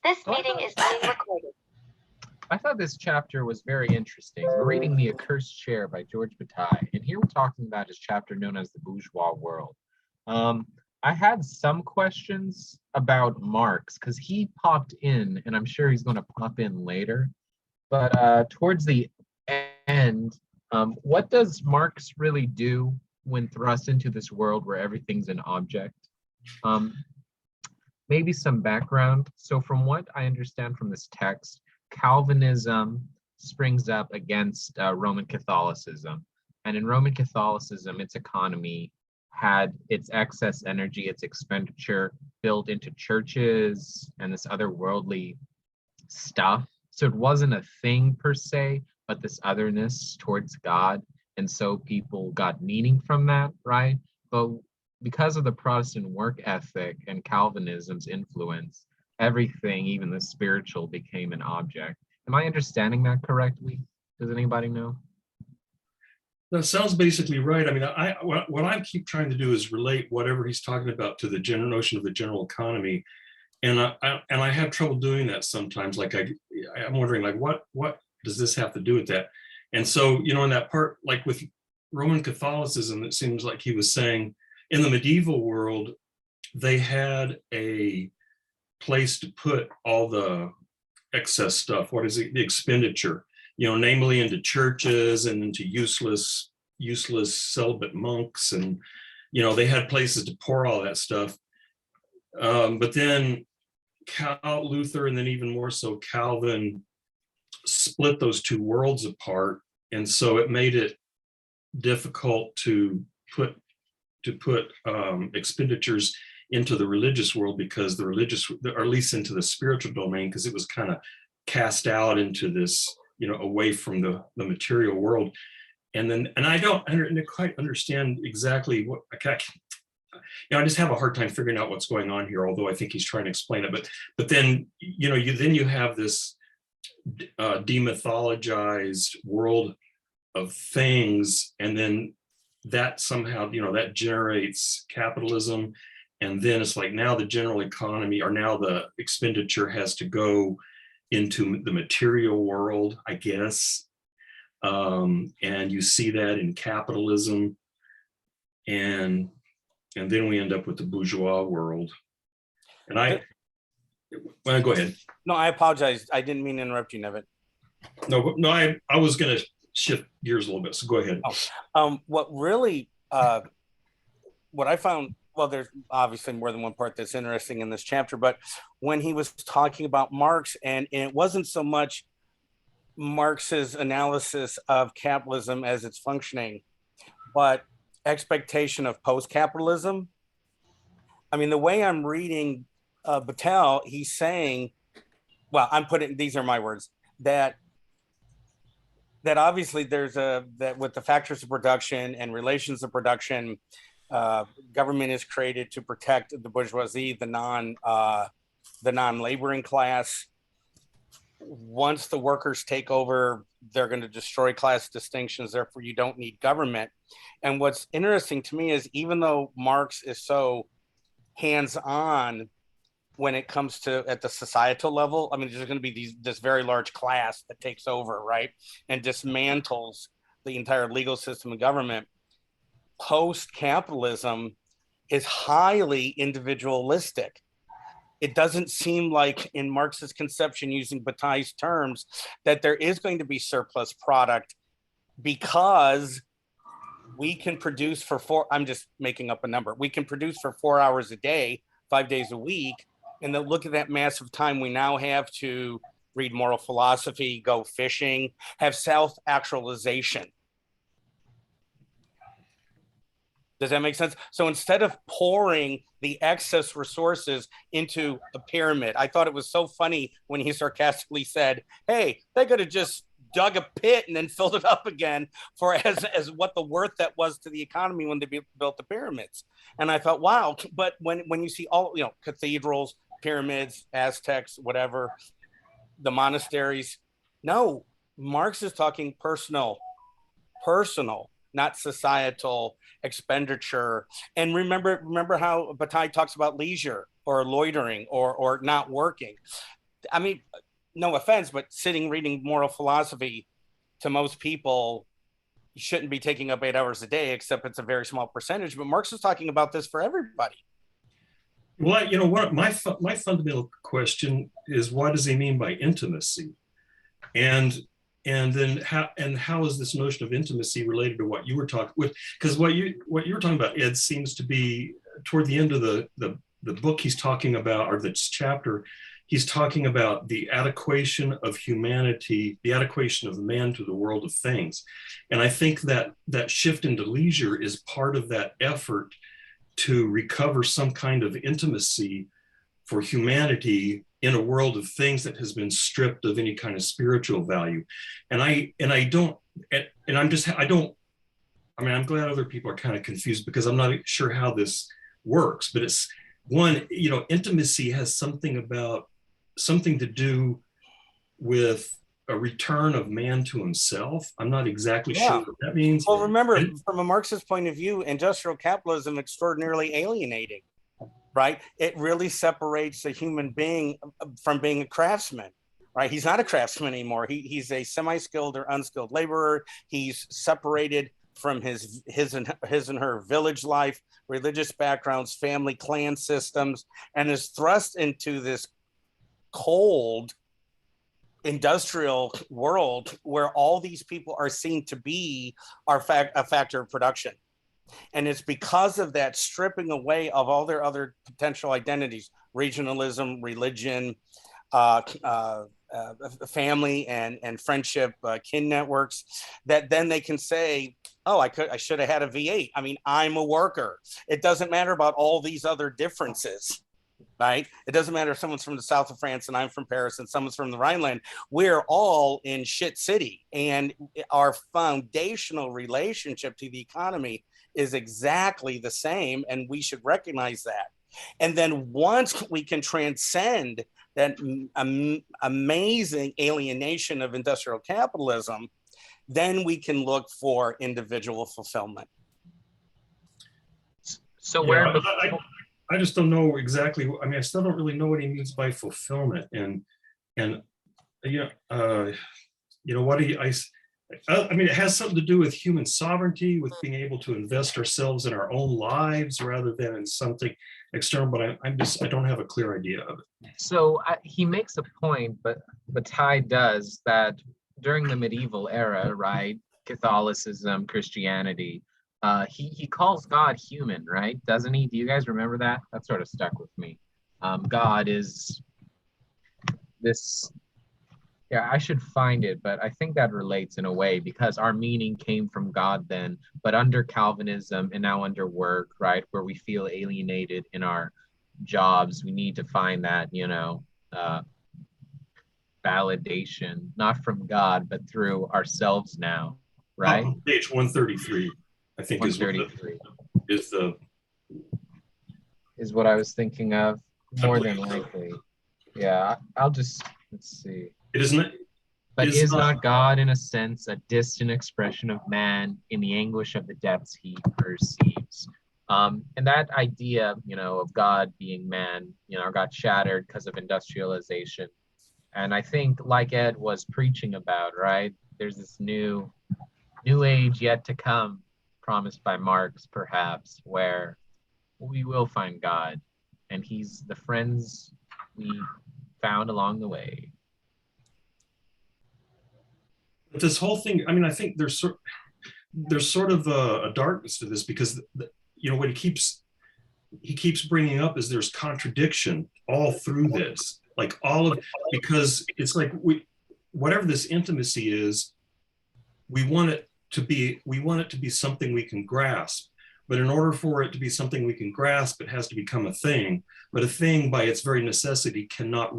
This meeting is being recorded. I thought this chapter was very interesting. We're reading The Accursed Chair by George Bataille, and here we're talking about his chapter known as the Bourgeois World. I had some questions about Marx because he popped in, and I'm sure he's going to pop in later. But towards the end, what does Marx really do when thrust into this world where everything's an object? Maybe some background. So from what I understand from this text, Calvinism springs up against Roman Catholicism. And in Roman Catholicism, its economy had its excess energy, its expenditure built into churches and this other worldly stuff. So it wasn't a thing per se, but this otherness towards God. And so people got meaning from that, right? But because of the Protestant work ethic and Calvinism's influence, everything, even the spiritual, became an object. Am I understanding that correctly? Does anybody know? That sounds basically right. I mean, what I keep trying to do is relate whatever he's talking about to the general notion of the general economy, and I have trouble doing that sometimes. Like I'm wondering, like what does this have to do with that? And so, you know, in that part, like with Roman Catholicism, it seems like he was saying in the medieval world, they had a place to put all the excess stuff. What is it? The expenditure, you know, namely into churches and into useless celibate monks. And, you know, they had places to pour all that stuff. But then Luther, and then even more so Calvin, split those two worlds apart. And so it made it difficult to put expenditures into the religious world, because the religious, or at least into the spiritual domain, because it was kind of cast out into this, you know, away from the material world. And I don't quite understand exactly what, I just have a hard time figuring out what's going on here, although I think he's trying to explain it. But then, you know, you have this demythologized world of things, and then that somehow, you know, that generates capitalism. And then it's like now the general economy, or now the expenditure has to go into the material world, I guess. And you see that in capitalism. And then we end up with the bourgeois world. And go ahead. No, I apologize. I didn't mean to interrupt you, Nevin. No, I was going to shift gears a little bit, so go ahead. What I found, well, there's obviously more than one part that's interesting in this chapter, but when he was talking about Marx, and it wasn't so much Marx's analysis of capitalism as it's functioning, but expectation of post-capitalism. I mean, the way I'm reading Bataille, he's saying, well, these are my words, that obviously that with the factors of production and relations of production, government is created to protect the bourgeoisie, the non-laboring class. Once the workers take over, they're going to destroy class distinctions. Therefore, you don't need government. And what's interesting to me is, even though Marx is so hands-on when it comes to at the societal level, I mean, there's going to be this very large class that takes over, right, and dismantles the entire legal system of government. Post-capitalism is highly individualistic. It doesn't seem like, in Marx's conception, using Bataille's terms, that there is going to be surplus product, because we can produce I'm just making up a number. We can produce for 4 hours a day, 5 days a week. And then look at that massive time we now have to read moral philosophy, go fishing, have self-actualization. Does that make sense? So instead of pouring the excess resources into a pyramid, I thought it was so funny when he sarcastically said, hey, they could have just dug a pit and then filled it up again for as what the worth that was to the economy when they built the pyramids. And I thought, wow. But when you see all, you know, cathedrals, pyramids, Aztecs, whatever, the monasteries, no, Marx is talking personal, not societal expenditure. And remember how Bataille talks about leisure or loitering or not working. I mean, no offense, but sitting reading moral philosophy to most people shouldn't be taking up 8 hours a day, except it's a very small percentage. But Marx was talking about this for everybody. Well, what my fundamental question is, what does he mean by intimacy? And then how is this notion of intimacy related to what you were talking with? Because what you were talking about, Ed, seems to be toward the end of the book he's talking about, or this chapter, he's talking about the adequation of humanity, the adequation of man to the world of things. And I think that shift into leisure is part of that effort to recover some kind of intimacy for humanity in a world of things that has been stripped of any kind of spiritual value. And I'm glad other people are kind of confused, because I'm not sure how this works, but it's one, intimacy has something to do with a return of man to himself. I'm not exactly sure what that means. Well, remember, from a Marxist point of view, industrial capitalism is extraordinarily alienating, right? It really separates a human being from being a craftsman, right? He's not a craftsman anymore. He's a semi-skilled or unskilled laborer. He's separated from his and her village life, religious backgrounds, family, clan systems, and is thrust into this cold industrial world where all these people are seen to be a factor of production. And it's because of that stripping away of all their other potential identities, regionalism, religion, family and friendship, kin networks, that then they can say, oh, I should have had a V8. I mean, I'm a worker. It doesn't matter about all these other differences. Right? It doesn't matter if someone's from the south of France and I'm from Paris and someone's from the Rhineland. We're all in shit city, and our foundational relationship to the economy is exactly the same, and we should recognize that. And then once we can transcend that amazing alienation of industrial capitalism, then we can look for individual fulfillment. So I just don't know exactly. I mean, I still don't really know what he means by fulfillment, and what do you? I mean, it has something to do with human sovereignty, with being able to invest ourselves in our own lives rather than in something external. But I don't have a clear idea of it. So he makes a point, but Bataille does, that during the medieval era, right, Catholicism, Christianity, he calls God human, right? Doesn't he? Do you guys remember that? That sort of stuck with me. God is this, yeah, I should find it, but I think that relates in a way, because our meaning came from God then, but under Calvinism and now under work, right, where we feel alienated in our jobs, we need to find that, validation, not from God, but through ourselves now, right? Page 133. I think is what I was thinking of, more than likely. Yeah, let's see. It isn't. But is not God, in a sense, a distant expression of man in the anguish of the depths he perceives? And that idea, of God being man, got shattered because of industrialization. And I think, like Ed was preaching about, right, there's this new age yet to come, promised by Marx, perhaps, where we will find God, and he's the friends we found along the way. But this whole thing, I mean, I think there's sort of a darkness to this, because what he keeps bringing up is there's contradiction all through this, because it's like whatever this intimacy is, we want it to be something we can grasp. But in order for it to be something we can grasp, it has to become a thing. But a thing, by its very necessity, cannot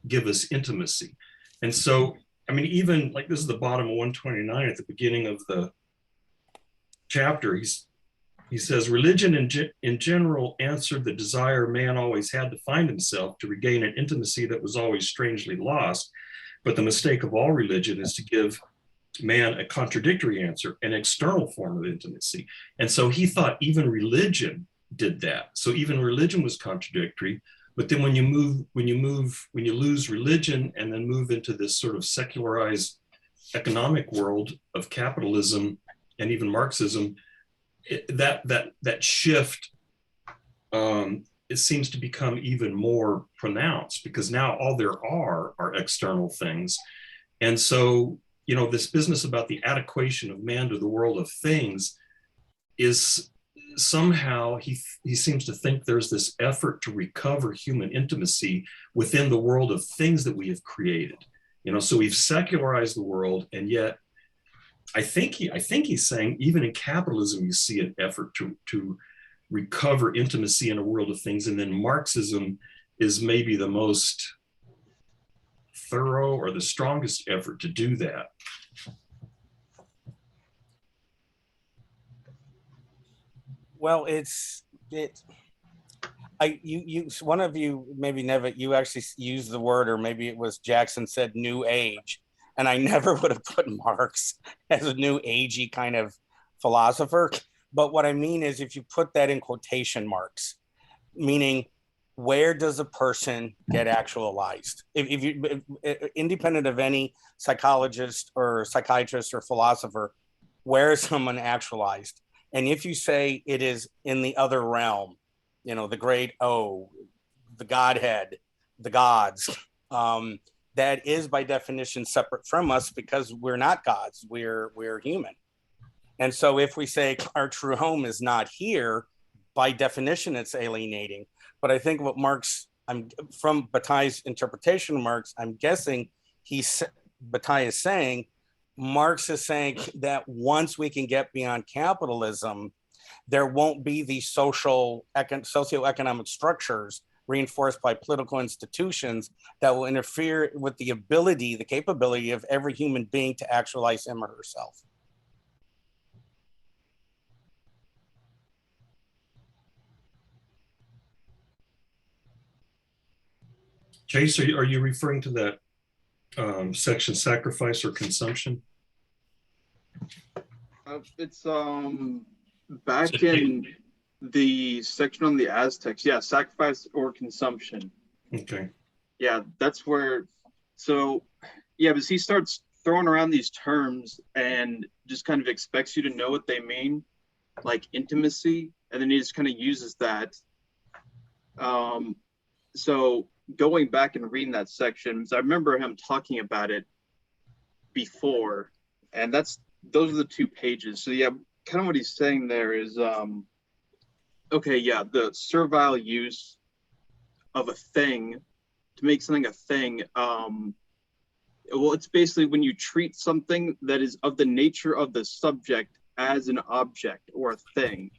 give us intimacy. And so, I mean, even like, this is the bottom of 129 at the beginning of the chapter. He says, religion in general answered the desire man always had to find himself, to regain an intimacy that was always strangely lost. But the mistake of all religion is to give man a contradictory answer, an external form of intimacy. And so he thought even religion did that. So even religion was contradictory, But then when you lose religion and then move into this sort of secularized economic world of capitalism and even Marxism, that shift, it seems to become even more pronounced, because now all there are external things. And so, this business about the adequation of man to the world of things is somehow, he seems to think there's this effort to recover human intimacy within the world of things that we have created. So we've secularized the world, and yet I think he's saying even in capitalism you see an effort to recover intimacy in a world of things, and then Marxism is maybe the most thorough or the strongest effort to do that. Well, one of you, maybe never, you actually used the word, or maybe it was Jackson said new age. And I never would have put Marx as a new agey kind of philosopher. But what I mean is, if you put that in quotation marks, meaning where does a person get actualized? If you, independent of any psychologist or psychiatrist or philosopher, where is someone actualized? And if you say it is in the other realm, the great O, the Godhead, the gods, that is by definition separate from us, because we're not gods, we're human. And so if we say our true home is not here, by definition, it's alienating. But I think what Marx, from Bataille's interpretation of Marx, I'm guessing Bataille is saying, Marx is saying that once we can get beyond capitalism, there won't be these socioeconomic structures reinforced by political institutions that will interfere with the capability of every human being to actualize him or herself. Chase, are you referring to that section, sacrifice or consumption? It's back in the section on the Aztecs. Yeah, sacrifice or consumption. Okay. Yeah, that's where. So, yeah, because he starts throwing around these terms and just kind of expects you to know what they mean, like intimacy, and then he just kind of uses that. So going back and reading that section, because I remember him talking about it before, and those are the 2 pages. So yeah, kind of what he's saying there is, okay, yeah, the servile use of a thing to make something a thing. Well, it's basically when you treat something that is of the nature of the subject as an object or a thing.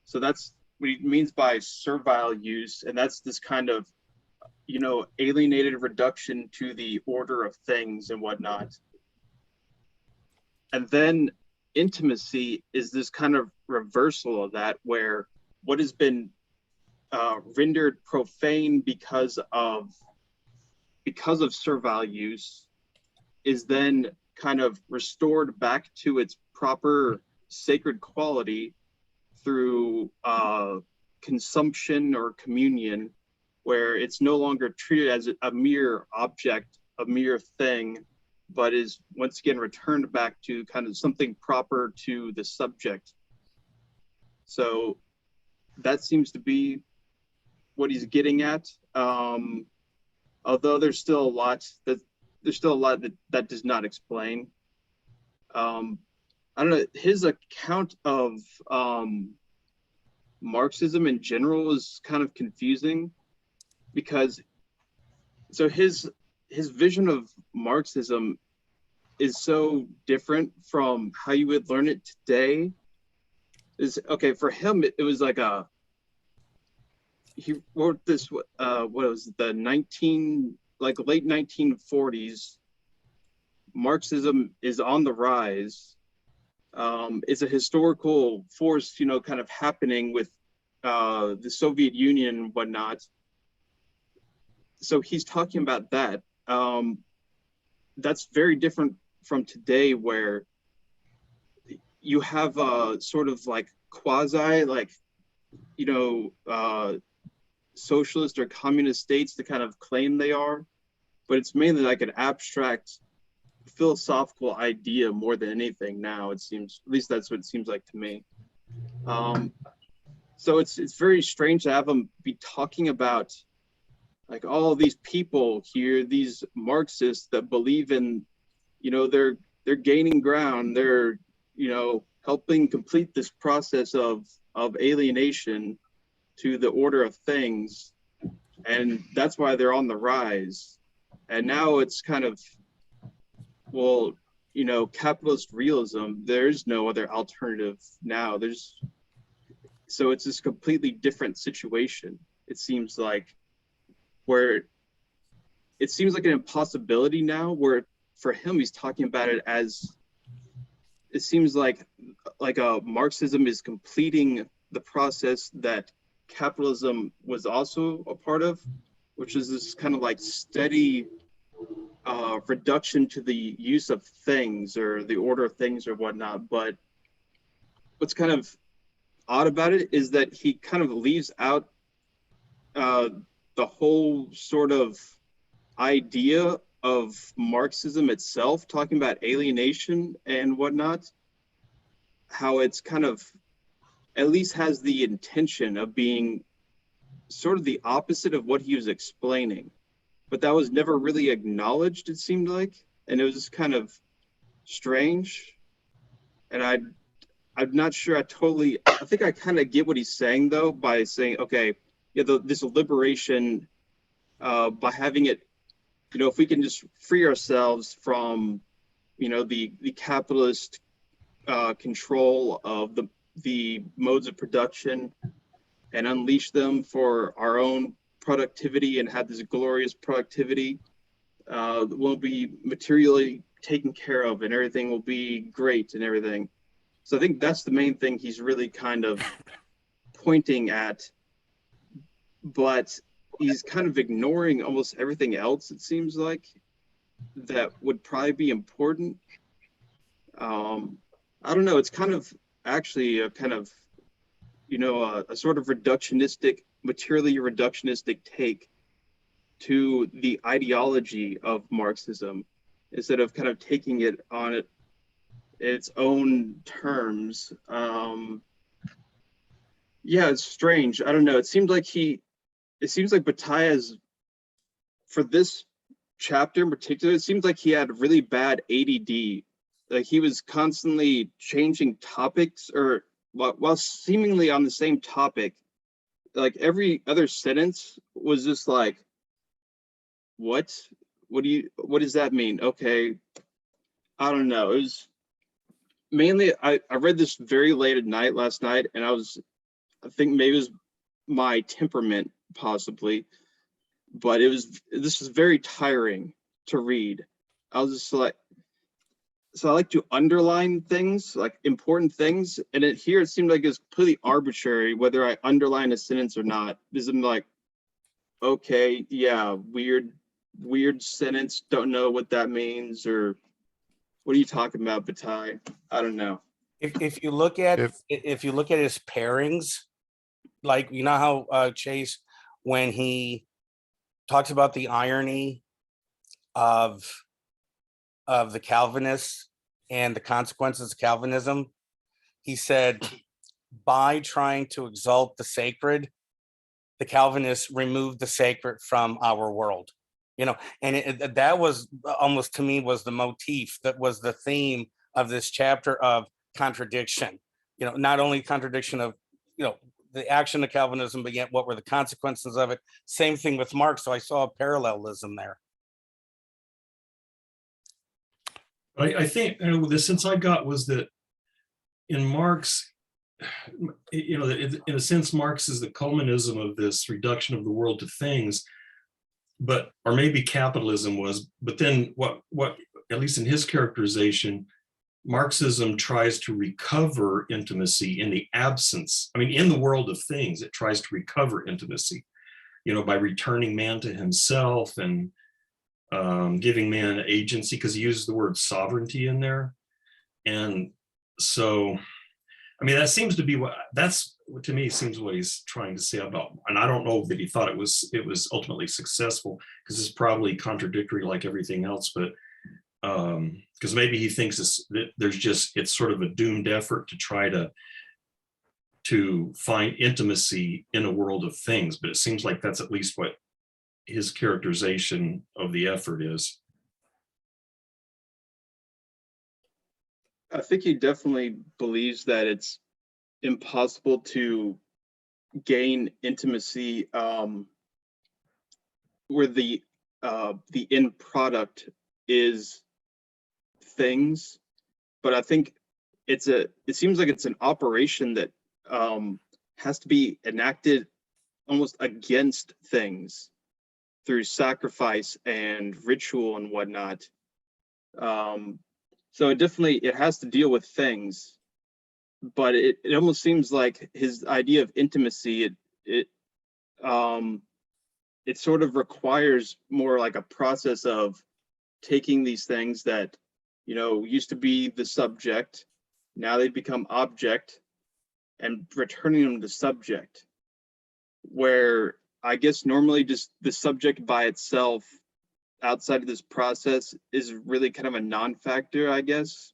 So that's what he means by servile use, and that's this kind of, alienated reduction to the order of things and whatnot. And then intimacy is this kind of reversal of that, where what has been rendered profane because of servile use is then kind of restored back to its proper sacred quality through consumption or communion, where it's no longer treated as a mere object, a mere thing, but is once again returned back to kind of something proper to the subject. So that seems to be what he's getting at. Although there's still a lot that does not explain. I don't know, his account of Marxism in general is kind of confusing, because so his vision of Marxism is so different from how you would learn it today. Okay, for him it was like he wrote this what was it, the late 1940s. Marxism is on the rise. It's a historical force, kind of happening with the Soviet Union and whatnot. So he's talking about that. That's very different from today, where you have sort of like quasi, like, socialist or communist states to kind of claim they are, but it's mainly like an abstract philosophical idea more than anything now, it seems. At least that's what it seems like to me. So it's very strange to have them be talking about like all these people here, these Marxists that believe in, you know, they're gaining ground, they're, you know, helping complete this process of alienation to the order of things, and that's why they're on the rise. And now it's kind of, well, you know, capitalist realism, there's no other alternative now. So it's this completely different situation, it seems like, where it seems like an impossibility now, where for him, he's talking about it as, it seems like a Marxism is completing the process that capitalism was also a part of, which is this kind of like steady reduction to the use of things or the order of things or whatnot. But what's kind of odd about it is that he kind of leaves out the whole sort of idea of Marxism itself, talking about alienation and whatnot, how it's kind of at least has the intention of being sort of the opposite of what he was explaining, but that was never really acknowledged, it seemed like, and it was just kind of strange. And I'm not sure I think I kind of get what he's saying though, by saying, okay, yeah, this liberation, by having it, you know, if we can just free ourselves from, you know, the capitalist control of the modes of production and unleash them for our own productivity and have this glorious productivity, we'll be materially taken care of and everything will be great and everything. So I think that's the main thing he's really kind of pointing at, but he's kind of ignoring almost everything else, it seems like, that would probably be important. I don't know, it's kind of actually a kind of, you know, a sort of materially reductionistic take to the ideology of Marxism, instead of kind of taking it on its own terms. Yeah, it's strange. I don't know. It seems like Bataille has, for this chapter in particular, it seems like he had really bad ADD. Like he was constantly changing topics, or while seemingly on the same topic, like every other sentence was just like, what does that mean? Okay, I don't know. It was mainly, I read this very late at night last night, and I think maybe it was my temperament possibly, but this was very tiring to read. I was just like, so I like to underline things, like important things, and here it seemed like it was completely arbitrary whether I underline a sentence or not. Because I'm like, okay, yeah, weird sentence, don't know what that means, or what are you talking about, Bataille? I don't know. If you look at his pairings, like, you know how Chase, when he talks about the irony of the Calvinists and the consequences of Calvinism, he said, by trying to exalt the sacred, the Calvinists removed the sacred from our world. You know, and that was almost, to me, was the motif, that was the theme of this chapter, of contradiction. You know, not only contradiction of, you know, the action of Calvinism, but yet what were the consequences of it? Same thing with Marx. So I saw a parallelism there. I think, you know, the sense I got was that in Marx, you know, in a sense, Marx is the culminism of this reduction of the world to things, or maybe capitalism was, but then what, at least in his characterization, Marxism tries to recover intimacy in the absence, I mean, in the world of things, it tries to recover intimacy, you know, by returning man to himself and giving man agency, because he uses the word sovereignty in there. And so I mean, that seems to be to me seems what he's trying to say about, and I don't know that he thought it was ultimately successful, because it's probably contradictory like everything else, but because maybe he thinks it's sort of a doomed effort to try to find intimacy in a world of things, but it seems like that's at least what his characterization of the effort is. I think he definitely believes that it's impossible to gain intimacy where the end product is things, but I think it seems like it's an operation that has to be enacted almost against things through sacrifice and ritual and whatnot. So it has to deal with things, but it almost seems like his idea of intimacy, it sort of requires more like a process of taking these things that, you know, used to be the subject, now they become object, and returning them to subject, where I guess normally just the subject by itself outside of this process is really kind of a non-factor, I guess.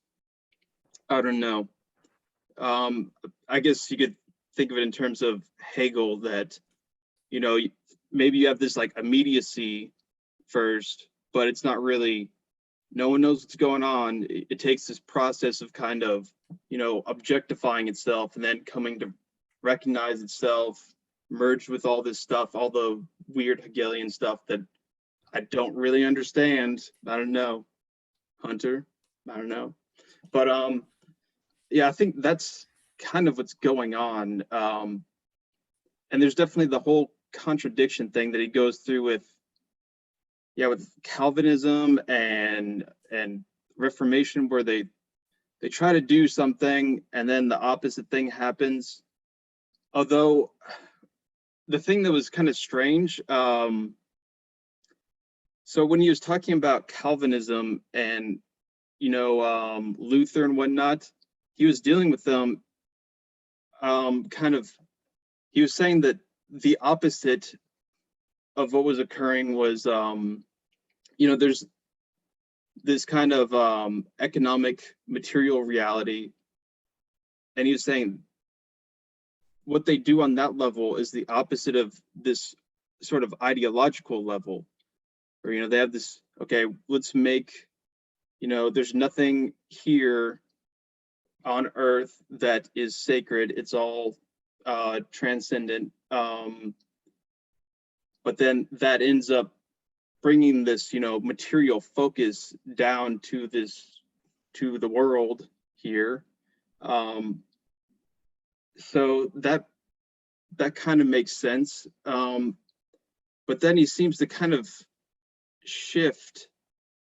I don't know. I guess you could think of it in terms of Hegel, that, you know, maybe you have this like immediacy first, but it's not really, no one knows what's going on. It takes this process of kind of, you know, objectifying itself and then coming to recognize itself, merged with all this stuff, all the weird Hegelian stuff that I don't really understand. I don't know, Hunter, I don't know. But yeah, I think that's kind of what's going on. And there's definitely the whole contradiction thing that he goes through with Calvinism and Reformation, where they try to do something and then the opposite thing happens. Although the thing that was kind of strange, so when he was talking about Calvinism and, you know, Luther and whatnot, he was dealing with them he was saying that the opposite of what was occurring was, you know, there's this kind of economic material reality. And he was saying what they do on that level is the opposite of this sort of ideological level, where, you know, they have this, okay, let's make, you know, there's nothing here on earth that is sacred. It's all transcendent. But then that ends up bringing this, you know, material focus down to the world here. So that kind of makes sense. But then he seems to kind of shift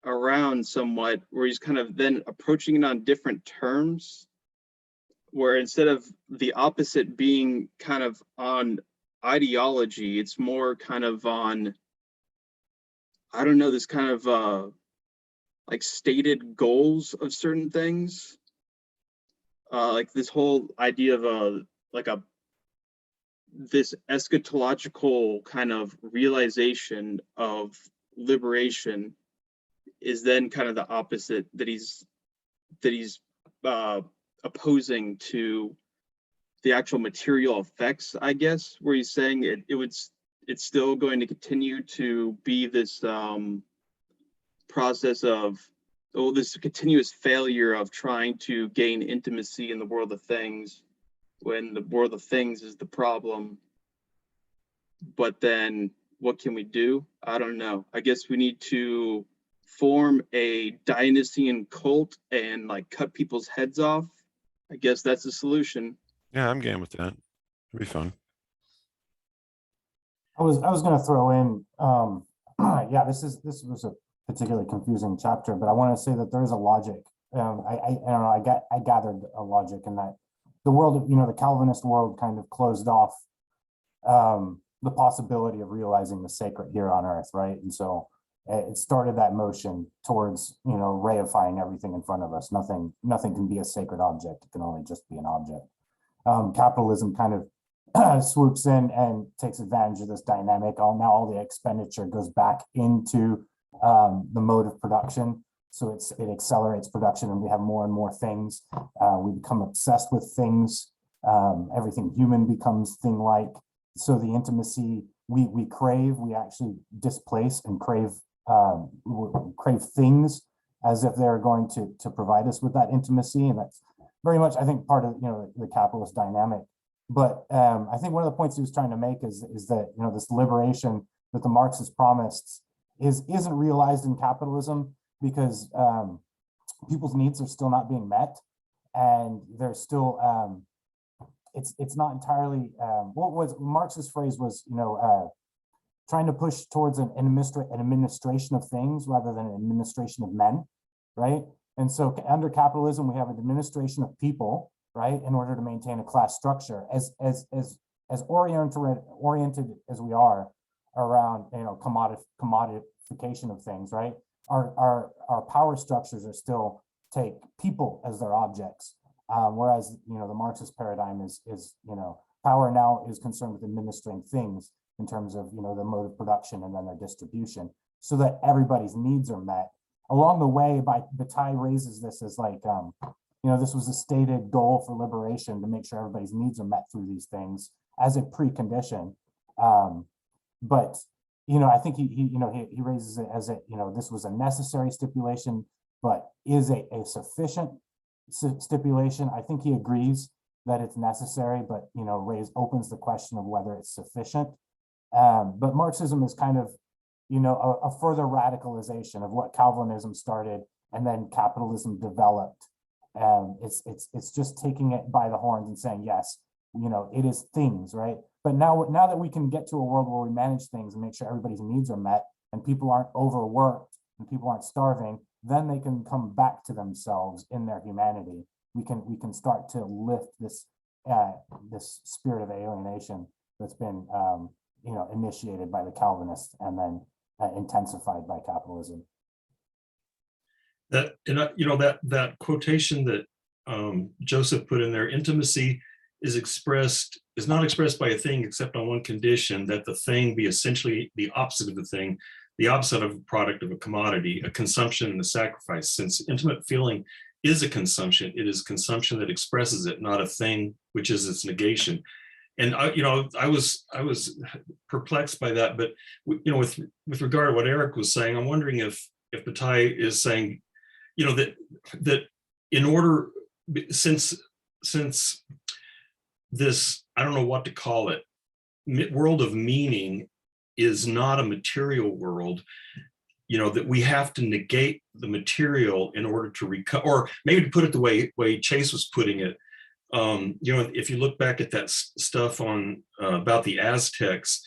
around somewhat, where he's kind of then approaching it on different terms, where instead of the opposite being kind of on ideology, it's more kind of on, I don't know, this kind of like stated goals of certain things. Like this whole idea of this eschatological kind of realization of liberation is then kind of the opposite that he's opposing to the actual material effects, I guess, where he's saying it's still going to continue to be this process of, this continuous failure of trying to gain intimacy in the world of things, when the world of things is the problem. But then what can we do? I don't know. I guess we need to form a Dionysian cult and like cut people's heads off. I guess that's the solution. Yeah, I'm game with that. It'd be fun. I was going to throw in, yeah, this was a particularly confusing chapter, but I want to say that there is a logic. I don't know. I gathered a logic in that the world, you know, the Calvinist world kind of closed off the possibility of realizing the sacred here on earth, right? And so it started that motion towards, you know, reifying everything in front of us. Nothing can be a sacred object. It can only just be an object. capitalism kind of swoops in and takes advantage of this dynamic. Now all the expenditure goes back into the mode of production. So it accelerates production, and we have more and more things. We become obsessed with things. Everything human becomes thing-like. So the intimacy we crave, we actually displace and crave things as if they're going to provide us with that intimacy, and that's very much, I think, part of the capitalist dynamic. But I think one of the points he was trying to make is that this liberation that the Marxists promised isn't realized in capitalism, because people's needs are still not being met, and there's still it's not entirely what was Marx's phrase was trying to push towards an administration of things rather than an administration of men, right? And so under capitalism, we have an administration of people, right, in order to maintain a class structure. As oriented as we are around commodification of things, right? Our power structures are still take people as their objects, whereas the Marxist paradigm is power now is concerned with administering things in terms of the mode of production and then their distribution, so that everybody's needs are met. Along the way, Bataille raises this as like this was a stated goal for liberation, to make sure everybody's needs are met through these things as a precondition. But I think he raises it as this was a necessary stipulation, but is a sufficient stipulation. I think he agrees that it's necessary, but opens the question of whether it's sufficient. But Marxism is kind of a further radicalization of what Calvinism started and then capitalism developed. It's just taking it by the horns and saying, yes, it is things, right? But now that we can get to a world where we manage things and make sure everybody's needs are met and people aren't overworked and people aren't starving, then they can come back to themselves in their humanity. We can start to lift this spirit of alienation that's been initiated by the Calvinists and then intensified by capitalism. That quotation that Joseph put in there, intimacy is not expressed by a thing except on one condition, that the thing be essentially the opposite of the thing, the opposite of a product of a commodity, a consumption and a sacrifice. Since intimate feeling is a consumption, it is consumption that expresses it, not a thing which is its negation. And I was perplexed by that, but with regard to what Eric was saying, I'm wondering if Bataille is saying, that in order, since this, I don't know what to call it, world of meaning is not a material world, that we have to negate the material in order to recover, or maybe to put it the way Chase was putting it. If you look back at that stuff on about the Aztecs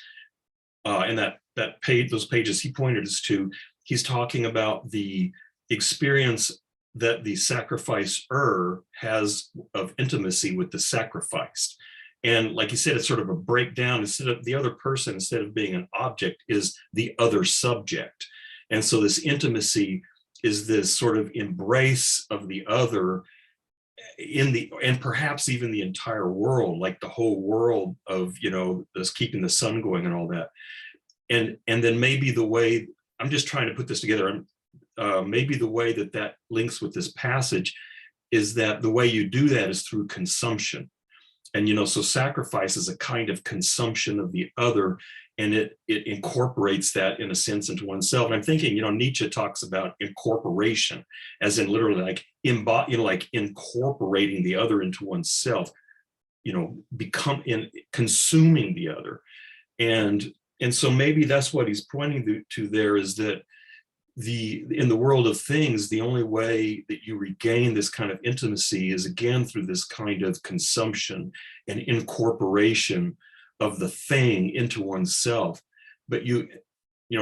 and that page, those pages he pointed us to, he's talking about the experience that the sacrificer has of intimacy with the sacrificed. And like you said, it's sort of a breakdown. Instead of the other person, instead of being an object, is the other subject. And so this intimacy is this sort of embrace of the other and perhaps even the entire world, like the whole world of, this keeping the sun going and all that. And then maybe the way, I'm just trying to put this together, maybe the way that links with this passage is that the way you do that is through consumption. And, so sacrifice is a kind of consumption of the other, and it incorporates that in a sense into oneself. And I'm thinking, Nietzsche talks about incorporation, as in literally like incorporating the other into oneself, consuming the other. And so maybe that's what he's pointing to there, is that in the world of things, the only way that you regain this kind of intimacy is again through this kind of consumption and incorporation of the thing into oneself. But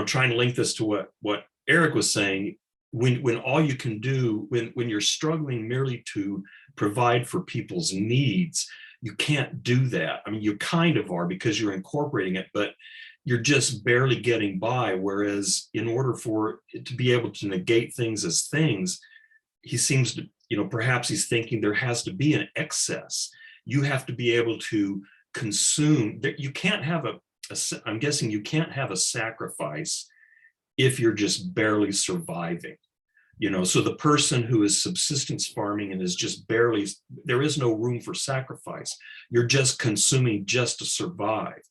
trying to link this to what Eric was saying, when all you can do, when you're struggling merely to provide for people's needs, you can't do that. I mean, you kind of are, because you're incorporating it, but you're just barely getting by. Whereas in order for it to be able to negate things as things, he seems to, perhaps he's thinking there has to be an excess. you have to be able to consume. You can't have I'm guessing you can't have a sacrifice if you're just barely surviving. So the person who is subsistence farming and is just barely, there is no room for sacrifice. You're just consuming just to survive.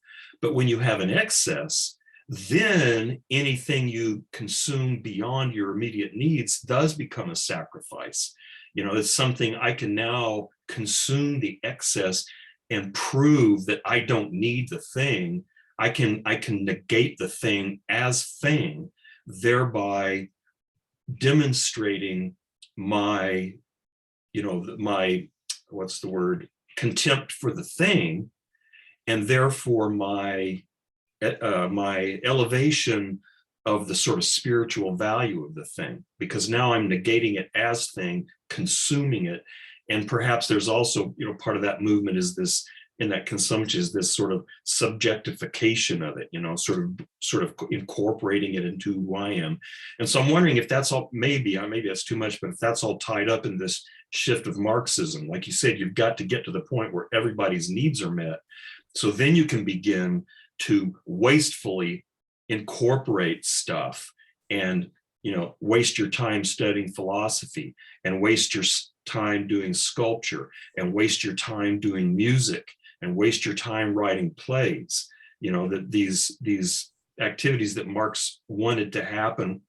But when you have an excess, then anything you consume beyond your immediate needs does become a sacrifice. It's something I can now consume the excess and prove that I don't need the thing. I can negate the thing as thing, thereby demonstrating my, what's the word, contempt for the thing, and therefore my elevation of the sort of spiritual value of the thing, because now I'm negating it as thing, consuming it. And perhaps there's also, part of that movement is this, in that consumption, is this sort of subjectification of it, sort of incorporating it into who I am. And so I'm wondering if that's all, maybe that's too much, but if that's all tied up in this shift of Marxism. Like you said, you've got to get to the point where everybody's needs are met. So then you can begin to wastefully incorporate stuff and, waste your time studying philosophy, and waste your time doing sculpture, and waste your time doing music, and waste your time writing plays. That these activities that Marx wanted to happen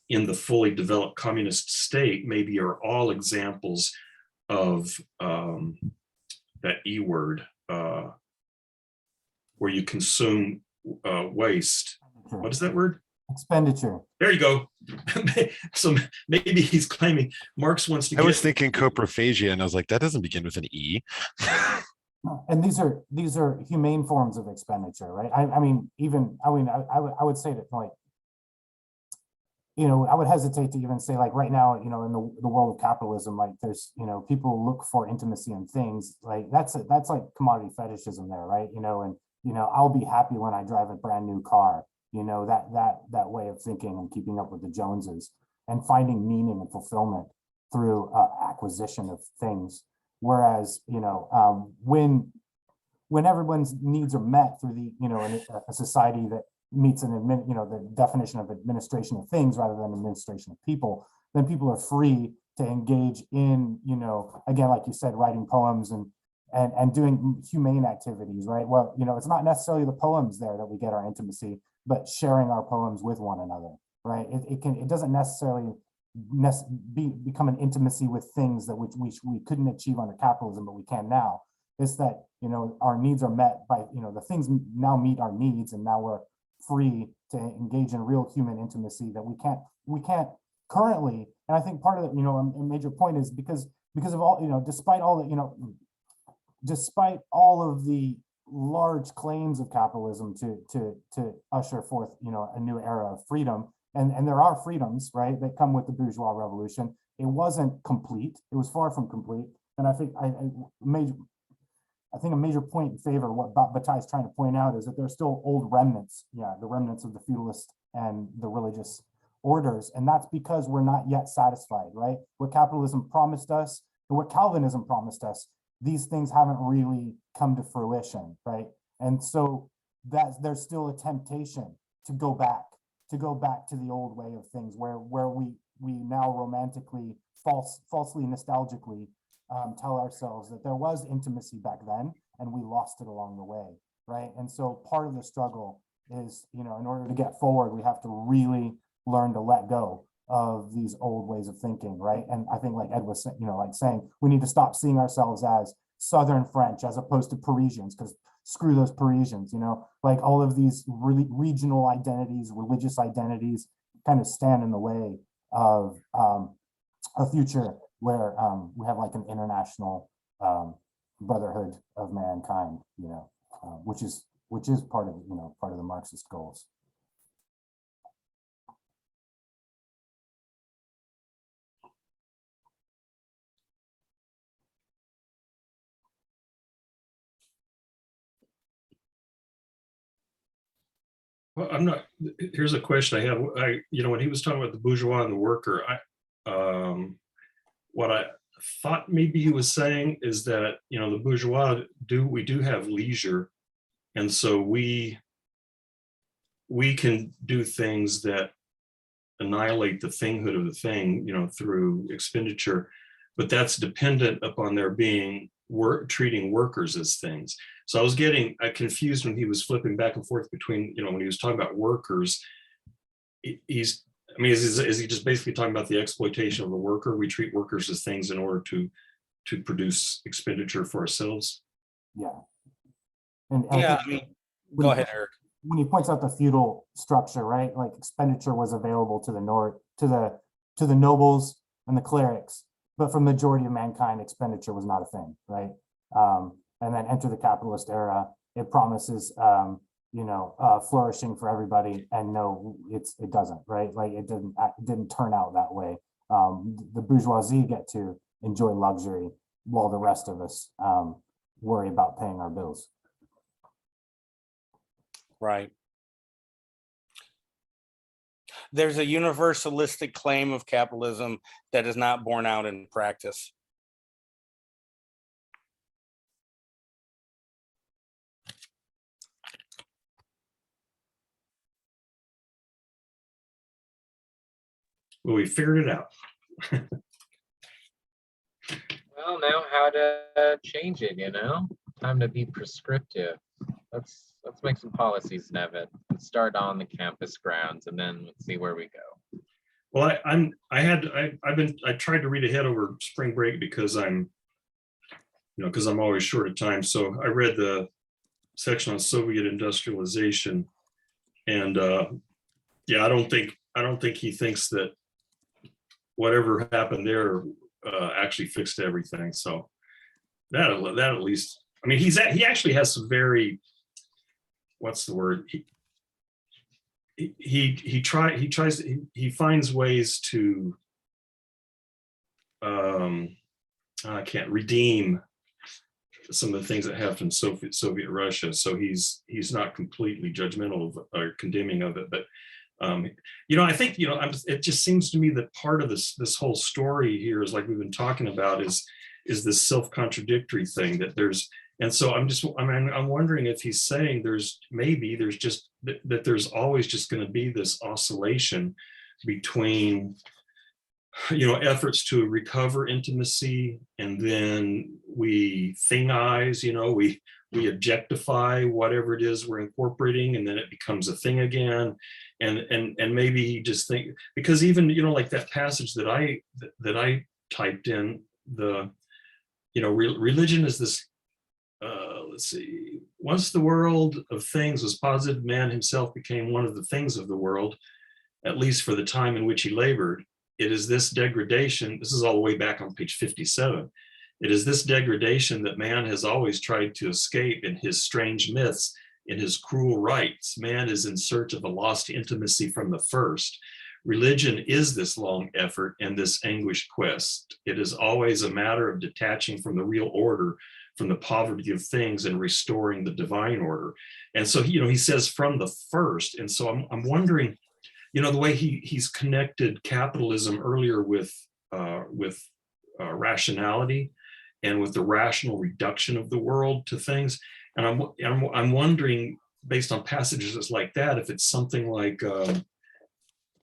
in the fully developed communist state maybe are all examples of that E word, where you consume waste. What is that word? Expenditure. There you go. So maybe he's claiming Marx wants to I was thinking coprophagia, and I was like, that doesn't begin with an E. And these are humane forms of expenditure, right? I would say that, like, I would hesitate to even say, like, right now, in the world of capitalism, like, there's, people look for intimacy in things, like that's like commodity fetishism there, right? And I'll be happy when I drive a brand new car, that way of thinking and keeping up with the Joneses and finding meaning and fulfillment through acquisition of things. Whereas, when everyone's needs are met through the, a society that meets the definition of administration of things rather than administration of people, then people are free to engage in, again, like you said, writing poems and doing humane activities, right? Well, it's not necessarily the poems there that we get our intimacy, but sharing our poems with one another, right? It doesn't necessarily become an intimacy with things that which we couldn't achieve under capitalism, but we can now. It's that, our needs are met by, the things now meet our needs, and now we're free to engage in real human intimacy that we can't currently. And I think part of it, a major point is because of all, despite all the, despite all of the large claims of capitalism to usher forth, a new era of freedom, and there are freedoms, right, that come with the bourgeois revolution. It wasn't complete. It was far from complete. And I think a major point in favor of what Bataille is trying to point out is that there's still old remnants, the remnants of the feudalist and the religious orders. And that's because we're not yet satisfied, right? What capitalism promised us and what Calvinism promised us, these things haven't really come to fruition, right? And so there's still a temptation to go back to the old way of things, where we now romantically, falsely nostalgically tell ourselves that there was intimacy back then and we lost it along the way, right? And so part of the struggle is, in order to get forward, we have to really learn to let go of these old ways of thinking, right? And I think, like Ed was, saying, we need to stop seeing ourselves as Southern French as opposed to Parisians, because screw those Parisians, like all of these really regional identities, religious identities kind of stand in the way of a future where we have like an international brotherhood of mankind, which is part of the Marxist goals. Well, I'm not, here's a question I have. When he was talking about the bourgeois and the worker, what I thought maybe he was saying is that, you know, the bourgeois we do have leisure, and so we can do things that annihilate the thinghood of the thing, you know, through expenditure, but that's dependent upon there being treating workers as things. So I was getting confused when he was flipping back and forth between, you know, when he was talking about workers, is he just basically talking about the exploitation of the worker? We treat workers as things in order to produce expenditure for ourselves. Yeah. And Yeah, I mean, go ahead, Eric. When he points out the feudal structure, right? Like expenditure was available to the north, to the nobles and the clerics, but for majority of mankind, expenditure was not a thing, right? And then enter the capitalist era. It promises, flourishing for everybody, and no, it doesn't, right? Like it didn't turn out that way. The bourgeoisie get to enjoy luxury while the rest of us worry about paying our bills. Right. There's a universalistic claim of capitalism that is not borne out in practice. Well, we figured it out. Well, now how to change it, you know? Time to be prescriptive. Let's make some policies, Nevitt. Let's start on the campus grounds, and then let's see where we go. Well, I tried to read ahead over spring break because I'm always short of time. So I read the section on Soviet industrialization, and I don't think he thinks that whatever happened there actually fixed everything. So that at least, I mean, he actually has some very, what's the word? He finds ways to I can't redeem some of the things that happened in Soviet Russia. So he's not completely judgmental of, or condemning of it, but I think it just seems to me that part of this whole story here is, like we've been talking about, is this self-contradictory thing that there's. And so I'm wondering if he's saying there's just that there's always just going to be this oscillation between, efforts to recover intimacy, and then we thingize, we objectify whatever it is we're incorporating, and then it becomes a thing again. And maybe he just think, because even, like that passage that I typed in, religion is this, let's see, once the world of things was posited, man himself became one of the things of the world, at least for the time in which he labored. It is this degradation, this is all the way back on page 57. It is this degradation that man has always tried to escape in his strange myths, in his cruel rites. Man is in search of a lost intimacy from the first. Religion is this long effort and this anguished quest. It is always a matter of detaching from the real order, from the poverty of things, and restoring the divine order. And so, he says from the first. And so I'm wondering, the way he's connected capitalism earlier with rationality, and with the rational reduction of the world to things. And I'm wondering, based on passages like that, if it's something like,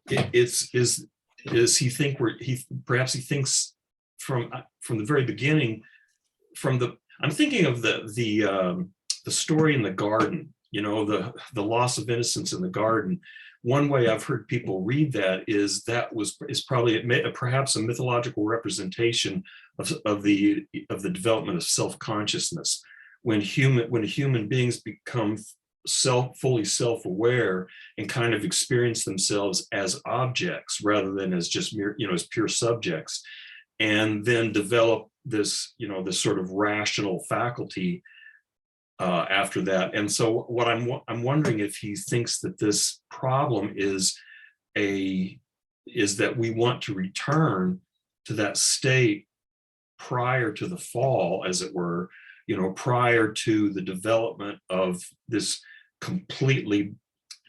is he think where perhaps he thinks from the very beginning, I'm thinking of the story in the garden, the loss of innocence in the garden. One way I've heard people read that is probably perhaps a mythological representation of the development of self-consciousness, when human beings become fully self-aware and kind of experience themselves as objects rather than as just mere, as pure subjects, and then develop this, this sort of rational faculty after that. And so what I'm wondering if he thinks that this problem is that we want to return to that state prior to the fall, as it were, prior to the development of this completely,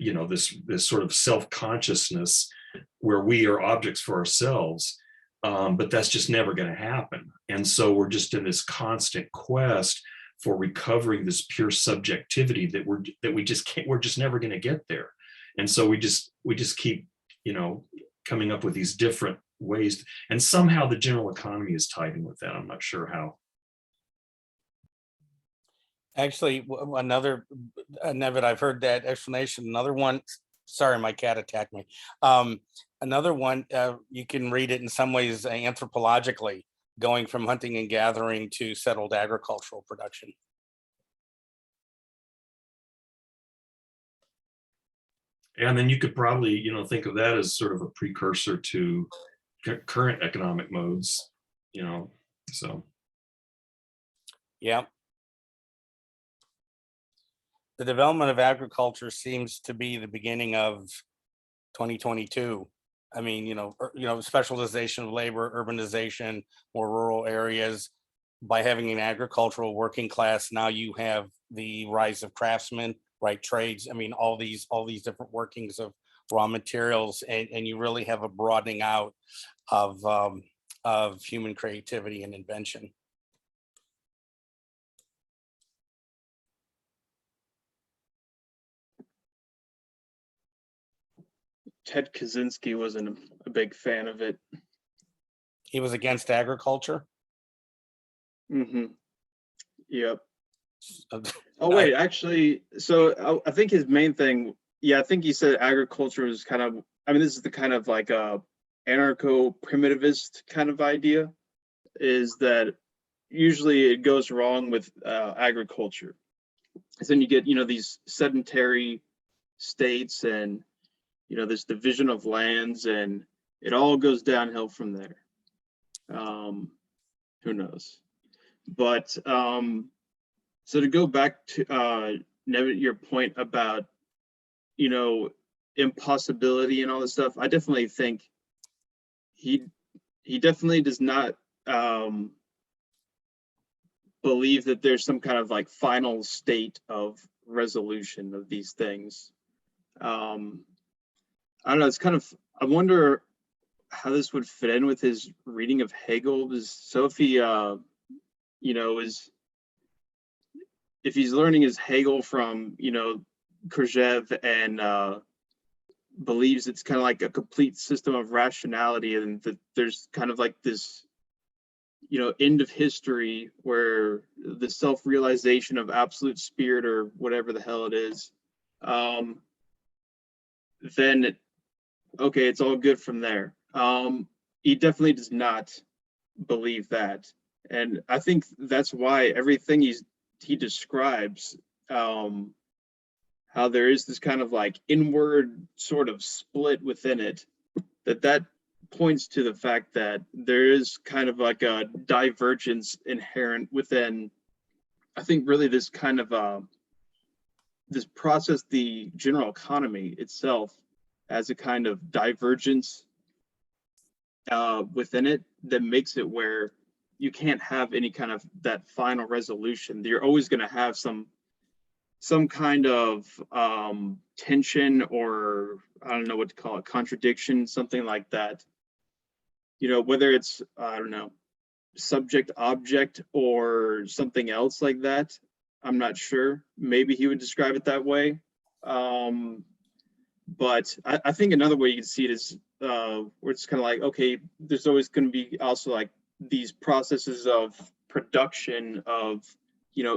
this sort of self-consciousness where we are objects for ourselves. But that's just never going to happen. And so we're just in this constant quest for recovering this pure subjectivity that we just can't, we're just never going to get there. And so we just keep, coming up with these different ways. And somehow the general economy is tied in with that. I'm not sure how. Actually, another, Nevitt, I've heard that explanation. Another one, sorry, my cat attacked me. Another one, you can read it in some ways anthropologically, going from hunting and gathering to settled agricultural production. And then you could probably, think of that as sort of a precursor to current economic modes, so. Yeah. The development of agriculture seems to be the beginning of 2022. I mean, specialization of labor, urbanization, more rural areas. By having an agricultural working class, now you have the rise of craftsmen, right? Trades. I mean, all these different workings of raw materials, and you really have a broadening out of human creativity and invention. Ted Kaczynski wasn't a big fan of it. He was against agriculture. Mm-hmm. Yep. Oh wait, actually, so I think his main thing, I think he said agriculture is kind of, this is the kind of like a anarcho-primitivist kind of idea, is that usually it goes wrong with agriculture. Because then you get, these sedentary states and, this division of lands, and it all goes downhill from there. Who knows? But so to go back to Nevin, your point about, impossibility and all this stuff, I definitely think he definitely does not believe that there's some kind of like final state of resolution of these things. I don't know, it's kind of, I wonder how this would fit in with his reading of Hegel. So if he, if he's learning his Hegel from, Khrushchev and believes it's kind of like a complete system of rationality, and that there's kind of like this, end of history where the self-realization of absolute spirit or whatever the hell it is, then okay, it's all good from there. He definitely does not believe that. And I think that's why everything he describes, how there is this kind of like inward sort of split within it, that points to the fact that there is kind of like a divergence inherent within, I think, really this kind of this process, the general economy itself, as a kind of divergence within it that makes it where you can't have any kind of that final resolution. You're always going to have some kind of tension, or I don't know what to call it, contradiction, something like that. Whether it's, I don't know, subject object or something else like that, I'm not sure. Maybe he would describe it that way. But I think another way you can see it is where it's kind of like, okay, there's always going to be also like these processes of production of,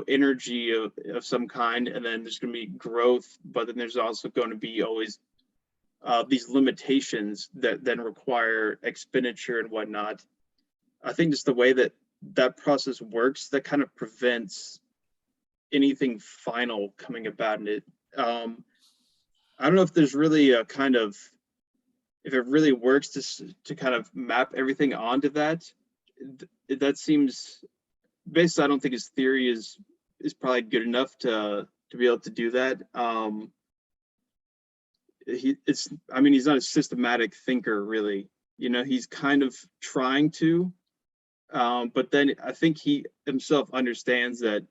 energy of some kind, and then there's going to be growth, but then there's also going to be always these limitations that then require expenditure and whatnot. I think just the way that process works, that kind of prevents anything final coming about in it. I don't know if there's really a kind of, if it really works to kind of map everything onto that. That seems, basically, I don't think his theory is probably good enough to be able to do that. He's not a systematic thinker, really. He's kind of trying to, but then I think he himself understands that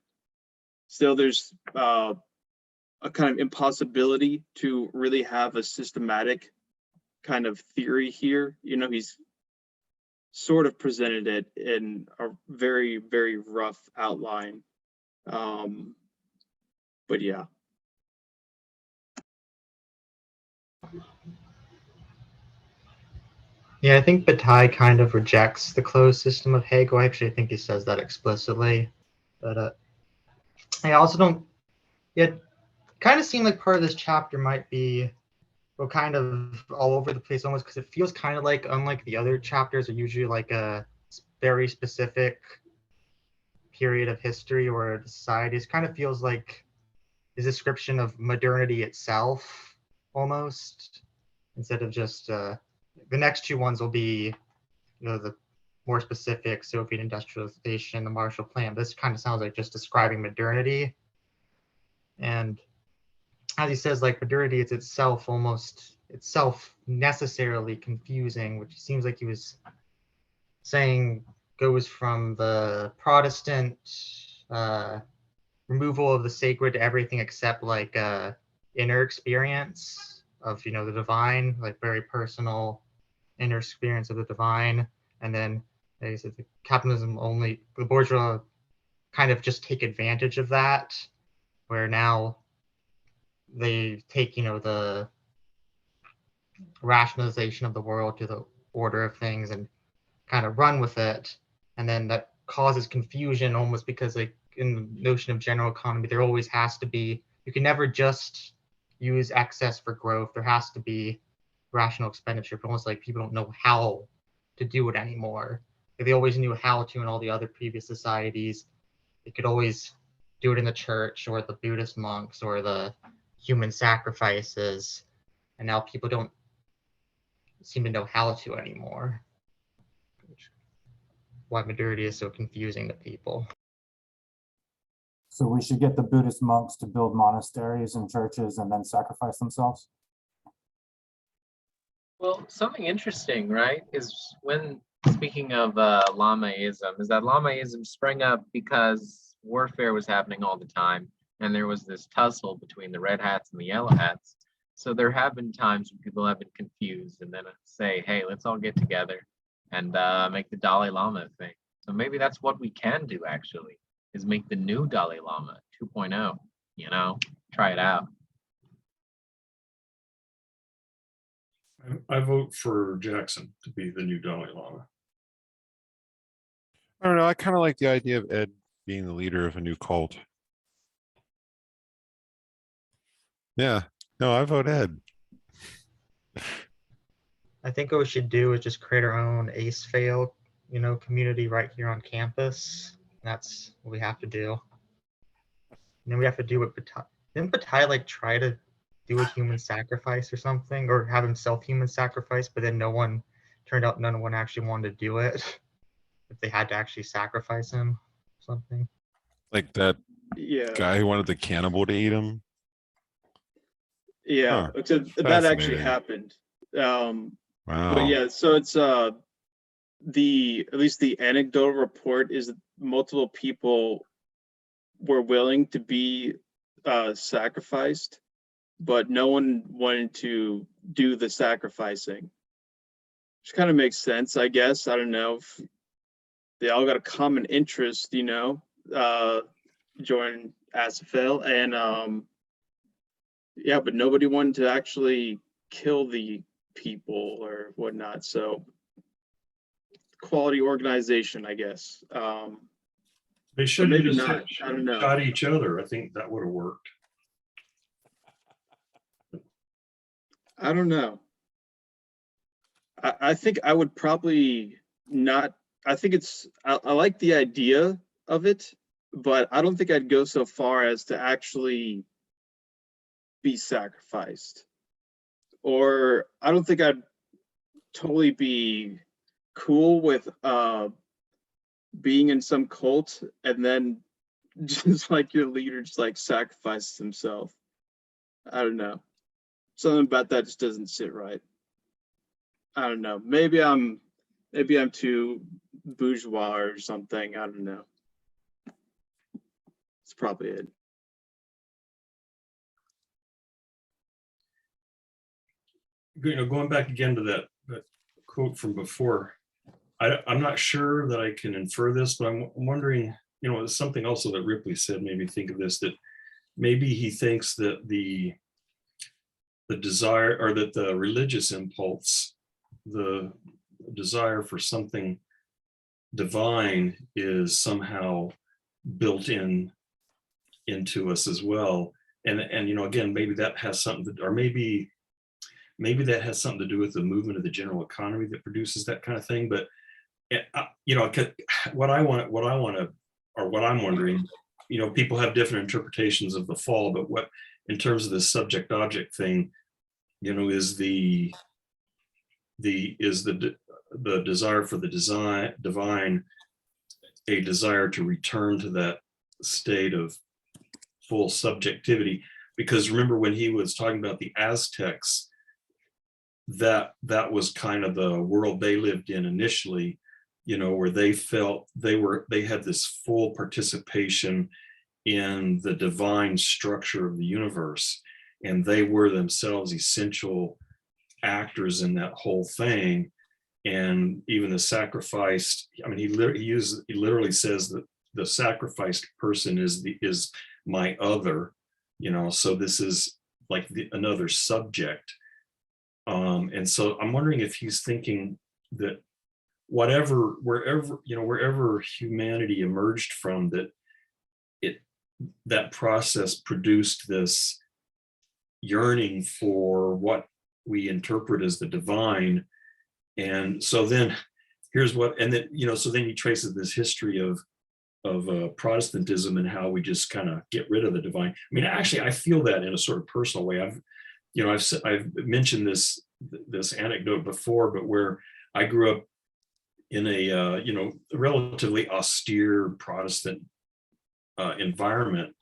still there's a kind of impossibility to really have a systematic kind of theory here. sort of presented it in a very, very rough outline. But yeah. Yeah, I think Bataille kind of rejects the closed system of Hegel. Actually, I think he says that explicitly. But I also don't. It kind of seemed like part of this chapter might be, well, kind of all over the place almost, because it feels kind of like, unlike the other chapters, are usually like a very specific period of history or the society. It kind of feels like his description of modernity itself, almost, instead of just the next two ones will be, the more specific Soviet industrialization, the Marshall Plan. This kind of sounds like just describing modernity. And as he says, like modernity is itself necessarily confusing, which seems like he was saying goes from the Protestant removal of the sacred to everything except like inner experience of the divine, like very personal inner experience of the divine. And then like I said, the capitalism only, the bourgeois kind of just take advantage of that, where now they take the rationalization of the world to the order of things and kind of run with it. And then that causes confusion almost because, like, in the notion of general economy, there always has to be, you can never just use excess for growth. There has to be rational expenditure, but almost like people don't know how to do it anymore. Like, they always knew how to in all the other previous societies. They could always do it in the church or the Buddhist monks or the human sacrifices. And now people don't seem to know how to anymore. Why modernity is so confusing to people. So we should get the Buddhist monks to build monasteries and churches and then sacrifice themselves? Well, something interesting, right, is when speaking of Lamaism, is that Lamaism sprang up because warfare was happening all the time, and there was this tussle between the red hats and the yellow hats. So there have been times when people have been confused and then say, hey, let's all get together and make the Dalai Lama thing. So maybe that's what we can do, actually, is make the new Dalai Lama 2.0, try it out. I vote for Jackson to be the new Dalai Lama. I don't know. I kind of like the idea of Ed being the leader of a new cult. Yeah. No, I vote Ed. I think what we should do is just create our own ace fail, community right here on campus. That's what we have to do. And then we have to do what didn't Bataille like try to do a human sacrifice or something, or have himself human sacrifice, but then turned out none one actually wanted to do it. If they had to actually sacrifice him or something. Like that Yeah. guy who wanted the cannibal to eat him. Yeah. Huh. So that actually Fascinating. happened. Wow. But yeah, so it's at least the anecdotal report is that multiple people were willing to be sacrificed, but no one wanted to do the sacrificing, which kind of makes sense, I guess. I don't know if they all got a common interest, join Asafel, and yeah, but nobody wanted to actually kill the people or whatnot. So quality organization, I guess. They should have maybe just not. I don't know. shot each other. I think that would have worked. I don't know. I think I would probably not. I think I like the idea of it, but I don't think I'd go so far as to actually be sacrificed. Or I don't think I'd totally be cool with being in some cult and then just like your leader just like sacrifices himself. I don't know. Something about that just doesn't sit right. I don't know. Maybe I'm too bourgeois or something. I don't know. It's probably it. Going back again to that quote from before, I'm not sure that I can infer this, but I'm wondering, it's something also that Ripley said made me think of this, that maybe he thinks that the desire, or that the religious impulse, the desire for something divine is somehow built into us as well. And again, maybe that has something to, or maybe that has something to do with the movement of the general economy that produces that kind of thing. But what I'm wondering, people have different interpretations of the fall, but what, in terms of the subject object thing, is the desire for the divine a desire to return to that state of full subjectivity? Because remember, when he was talking about the Aztecs, that was kind of the world they lived in initially, where they felt they had this full participation in the divine structure of the universe, and they were themselves essential actors in that whole thing. And even the sacrificed, he literally says that the sacrificed person is my other, so this is like another subject. And so I'm wondering if he's thinking that wherever humanity emerged from, that process produced this yearning for what we interpret as the divine. And so then so then he traces this history of Protestantism and how we just kind of get rid of the divine. Actually, I feel that in a sort of personal way. I've mentioned this anecdote before, but where I grew up in a relatively austere Protestant environment,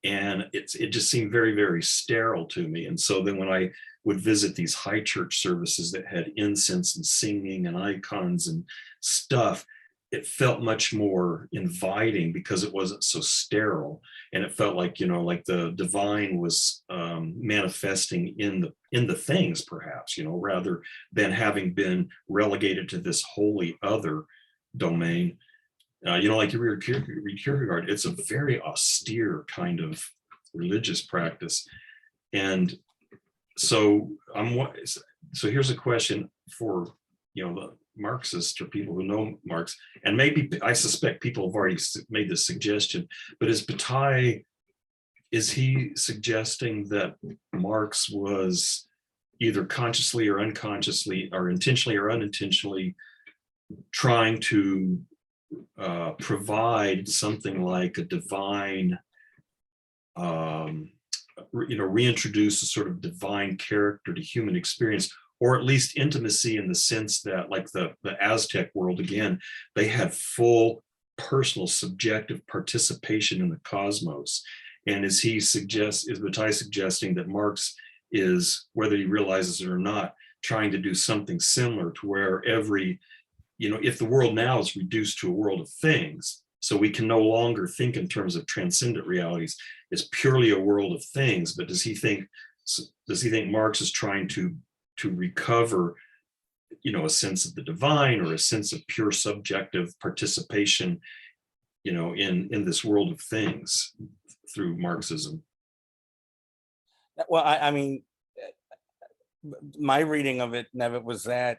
and it just seemed very, very sterile to me. And so then when I would visit these high church services that had incense and singing and icons and stuff, it felt much more inviting because it wasn't so sterile, and it felt like like the divine was manifesting in the things, perhaps, rather than having been relegated to this wholly other domain. Like you read Kierkegaard, it's a very austere kind of religious practice. And so here's a question for the Marxists, or people who know Marx, and maybe I suspect people have already made this suggestion, but is he suggesting that Marx was either consciously or unconsciously, or intentionally or unintentionally, trying to provide something like a divine, reintroduce a sort of divine character to human experience, or at least intimacy, in the sense that, like the Aztec world, again, they had full personal subjective participation in the cosmos. And is Bataille suggesting that Marx is, whether he realizes it or not, trying to do something similar, to where if the world now is reduced to a world of things, so we can no longer think in terms of transcendent realities, it's purely a world of things. But does he think Marx is trying to recover, a sense of the divine, or a sense of pure subjective participation, in this world of things through Marxism? Well, I mean, my reading of it, Nevitt, was that,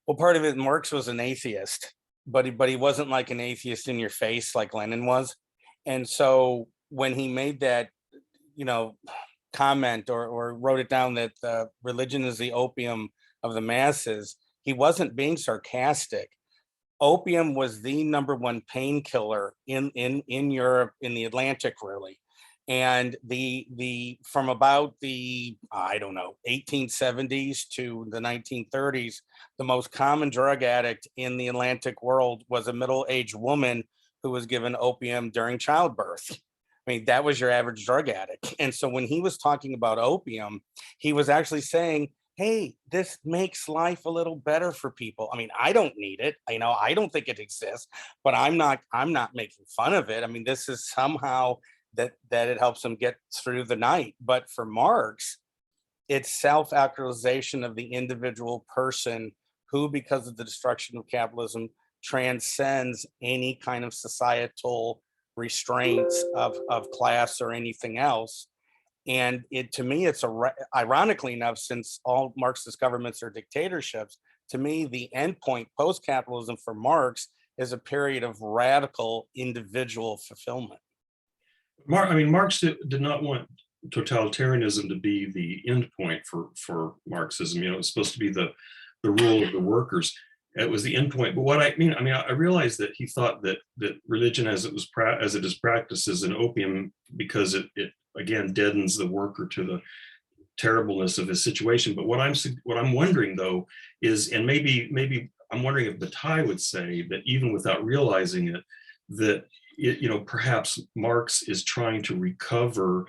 well, part of it, Marx was an atheist, but he wasn't like an atheist in your face like Lenin was. And so when he made that, comment or wrote it down, that religion is the opium of the masses, he wasn't being sarcastic. Opium was the #1 painkiller in Europe, in the Atlantic, really. And from about the 1870s to the 1930s, the most common drug addict in the Atlantic world was a middle-aged woman who was given opium during childbirth. That was your average drug addict. And so when he was talking about opium, he was actually saying, hey, this makes life a little better for people. I don't need it. I don't think it exists, but I'm not making fun of it. This is somehow that it helps them get through the night. But for Marx, it's self-actualization of the individual person who, because of the destruction of capitalism, transcends any kind of societal restraints of class or anything else. And to me, it's ironically enough, since all Marxist governments are dictatorships, to me, the endpoint post-capitalism for Marx is a period of radical individual fulfillment. Marx did not want totalitarianism to be the end point for Marxism. You know, it's supposed to be the rule of the workers. It was the end point. But what I mean, I realized that he thought that religion, as it is practiced, is an opium, because it again deadens the worker to the terribleness of his situation. But what I'm wondering though is, and maybe I'm wondering if Bataille would say that even without realizing it, that perhaps Marx is trying to recover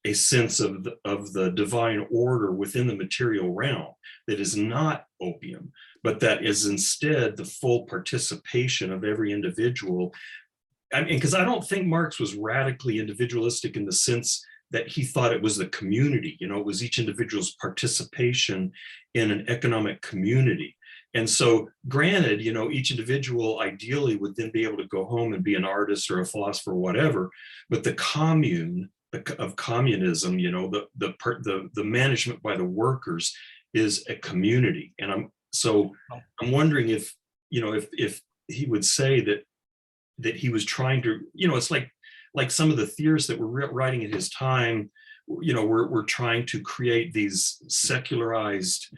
a sense of the divine order within the material realm that is not opium, but that is instead the full participation of every individual. I mean, because I don't think Marx was radically individualistic in the sense that he thought it was the community, it was each individual's participation in an economic community. And so granted, each individual ideally would then be able to go home and be an artist or a philosopher or whatever, but the commune of communism, the management by the workers is a community. And I'm wondering if he would say that he was trying to, it's like some of the theorists that were writing at his time, were trying to create these secularized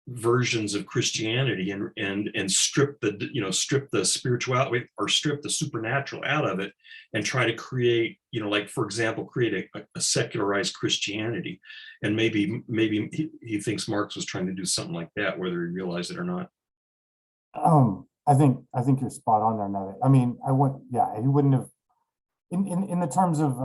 versions of Christianity and strip the spirituality or strip the supernatural out of it and try to create, like, for example, create a secularized Christianity. And maybe he thinks Marx was trying to do something like that, whether he realized it or not. I think you're spot on there, Neville. I mean, he wouldn't have, in the terms of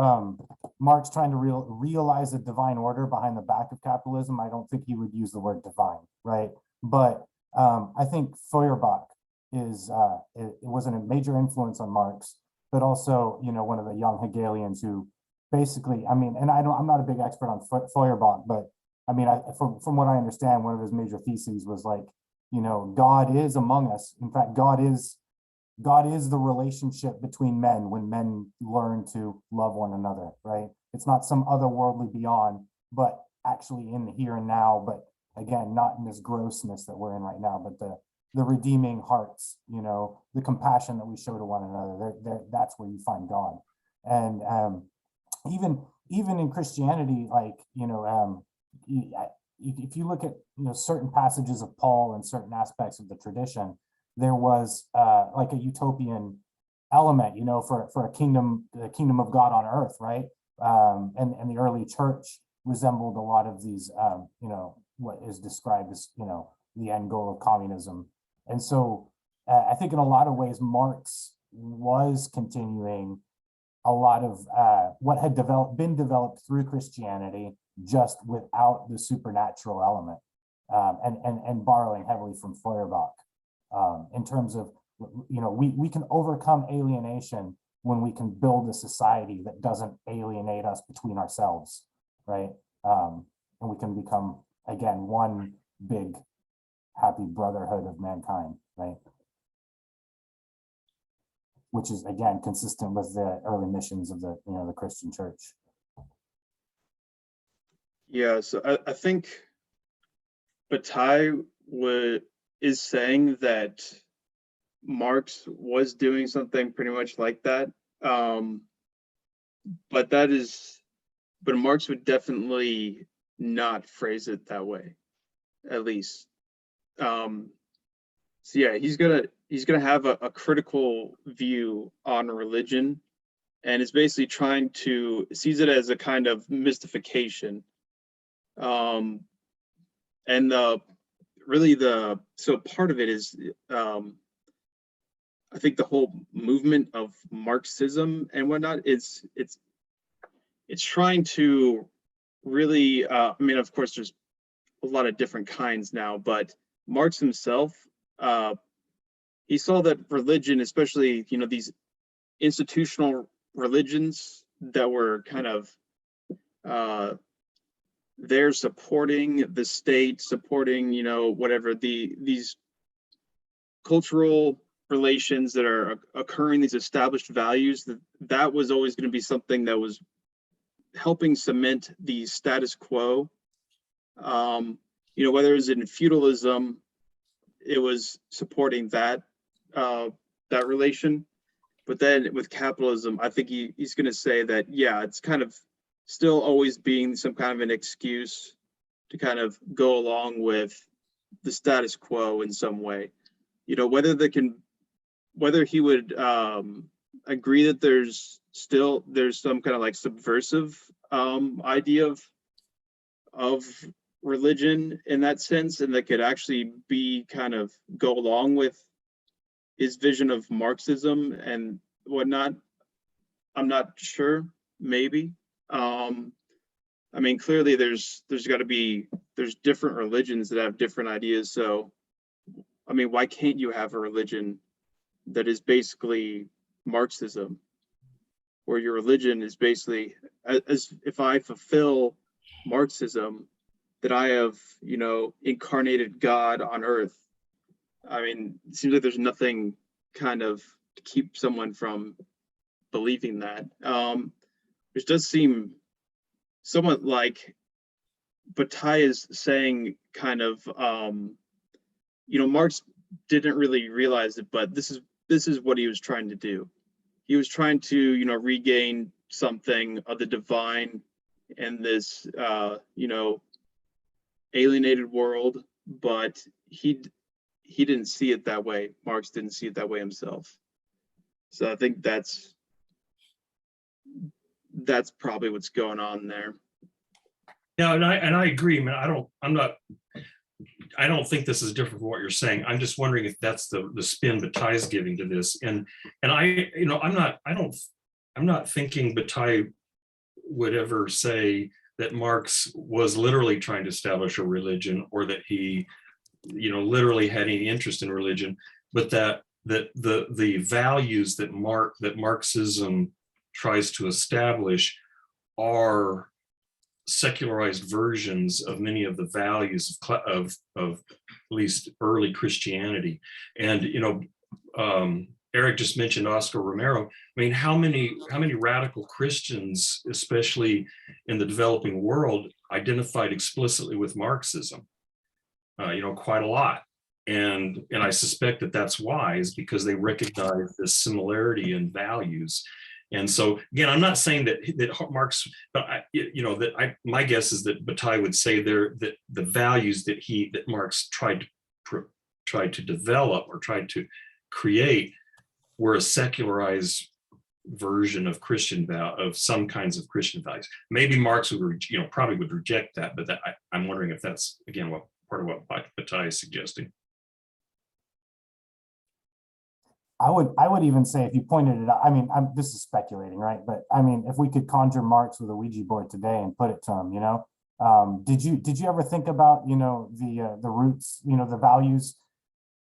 Marx trying to realize a divine order behind the back of capitalism, I don't think he would use the word divine, right? But I think Feuerbach it wasn't a major influence on Marx, but also one of the young Hegelians who basically, I mean, and I'm not a big expert on Feuerbach, but I mean, from what I understand, one of his major theses was like, God is among us. In fact, God is the relationship between men when men learn to love one another, right? It's not some otherworldly beyond, but actually in the here and now, but again, not in this grossness that we're in right now, but the redeeming hearts, the compassion that we show to one another, that's where you find God. And even in Christianity, like, if you look at certain passages of Paul and certain aspects of the tradition, there was like a utopian element, for a kingdom, the kingdom of God on earth, right? And the early church resembled a lot of these, what is described as, the end goal of communism. And so I think in a lot of ways, Marx was continuing a lot of what had been developed through Christianity, just without the supernatural element, and borrowing heavily from Feuerbach. In terms of, we can overcome alienation when we can build a society that doesn't alienate us between ourselves, right? And we can become, again, one big happy brotherhood of mankind, right? Which is, again, consistent with the early missions of the Christian church. Yeah, so I think Bataille is saying that Marx was doing something pretty much like that, but Marx would definitely not phrase it that way, at least. So yeah, he's gonna have a critical view on religion, and is basically trying to sees it as a kind of mystification. And so part of it is, I think the whole movement of Marxism and whatnot, it's trying to really, I mean, of course, there's a lot of different kinds now, but Marx himself, he saw that religion, especially, these institutional religions that were kind of, they're supporting the state, supporting, whatever these cultural relations that are occurring, these established values, that was always going to be something that was helping cement the status quo. You know, whether it was in feudalism, it was supporting that that relation. But then with capitalism, I think he's going to say that, yeah, it's kind of still always being some kind of an excuse to kind of go along with the status quo in some way. You know, whether he would agree that there's some kind of like subversive idea of religion in that sense, and that could actually be kind of go along with his vision of Marxism and whatnot. I'm not sure, maybe. I mean, clearly there's different religions that have different ideas. So, I mean, why can't you have a religion that is basically Marxism, where your religion is basically, as if I fulfill Marxism, that I have, you know, incarnated God on earth. I mean, it seems like there's nothing kind of to keep someone from believing that. Which does seem somewhat like Bataille is saying kind of, you know, Marx didn't really realize it, but this is what he was trying to do. He was trying to, you know, regain something of the divine in this, you know, alienated world, but he didn't see it that way. Marx didn't see it that way himself. So I think that's probably what's going on there. Yeah, and I agree, man. I don't think this is different from what you're saying. I'm just wondering if that's the spin Bataille's giving to this. And I, you know, I'm not thinking Bataille would ever say that Marx was literally trying to establish a religion, or that he, you know, literally had any interest in religion, but that the values that Marxism tries to establish are secularized versions of many of the values of at least early Christianity. And, you know, Eric just mentioned Oscar Romero. I mean, how many radical Christians, especially in the developing world, identified explicitly with Marxism? You know, quite a lot. And I suspect that that's why, is because they recognize this similarity in values. And so, again, I'm not saying that Marx, but my guess is that Bataille would say that the values that Marx tried to develop or tried to create were a secularized version of of some kinds of Christian values. Maybe Marx would, probably would reject that, but I'm wondering if that's, again, what part of what Bataille is suggesting. I would even say, if you pointed it out, I mean, this is speculating, right? But I mean, if we could conjure Marx with a Ouija board today and put it to him, did you ever think about, the roots, the values,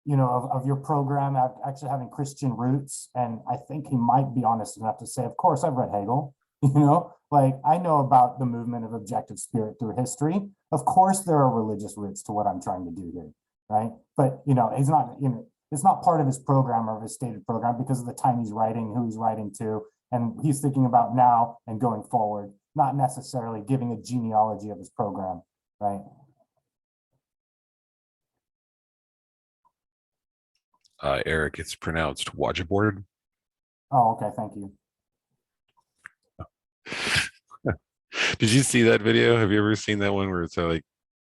of your program actually having Christian roots? And I think he might be honest enough to say, of course, I've read Hegel, like I know about the movement of objective spirit through history. Of course, there are religious roots to what I'm trying to do here, right? But, he's not, it's not part of his program or his stated program because of the time he's writing, who he's writing to, and he's thinking about now and going forward, not necessarily giving a genealogy of his program, right? Eric, it's pronounced Wajibord. Oh, okay, thank you. Did you see that video? Have you ever seen that one where it's like,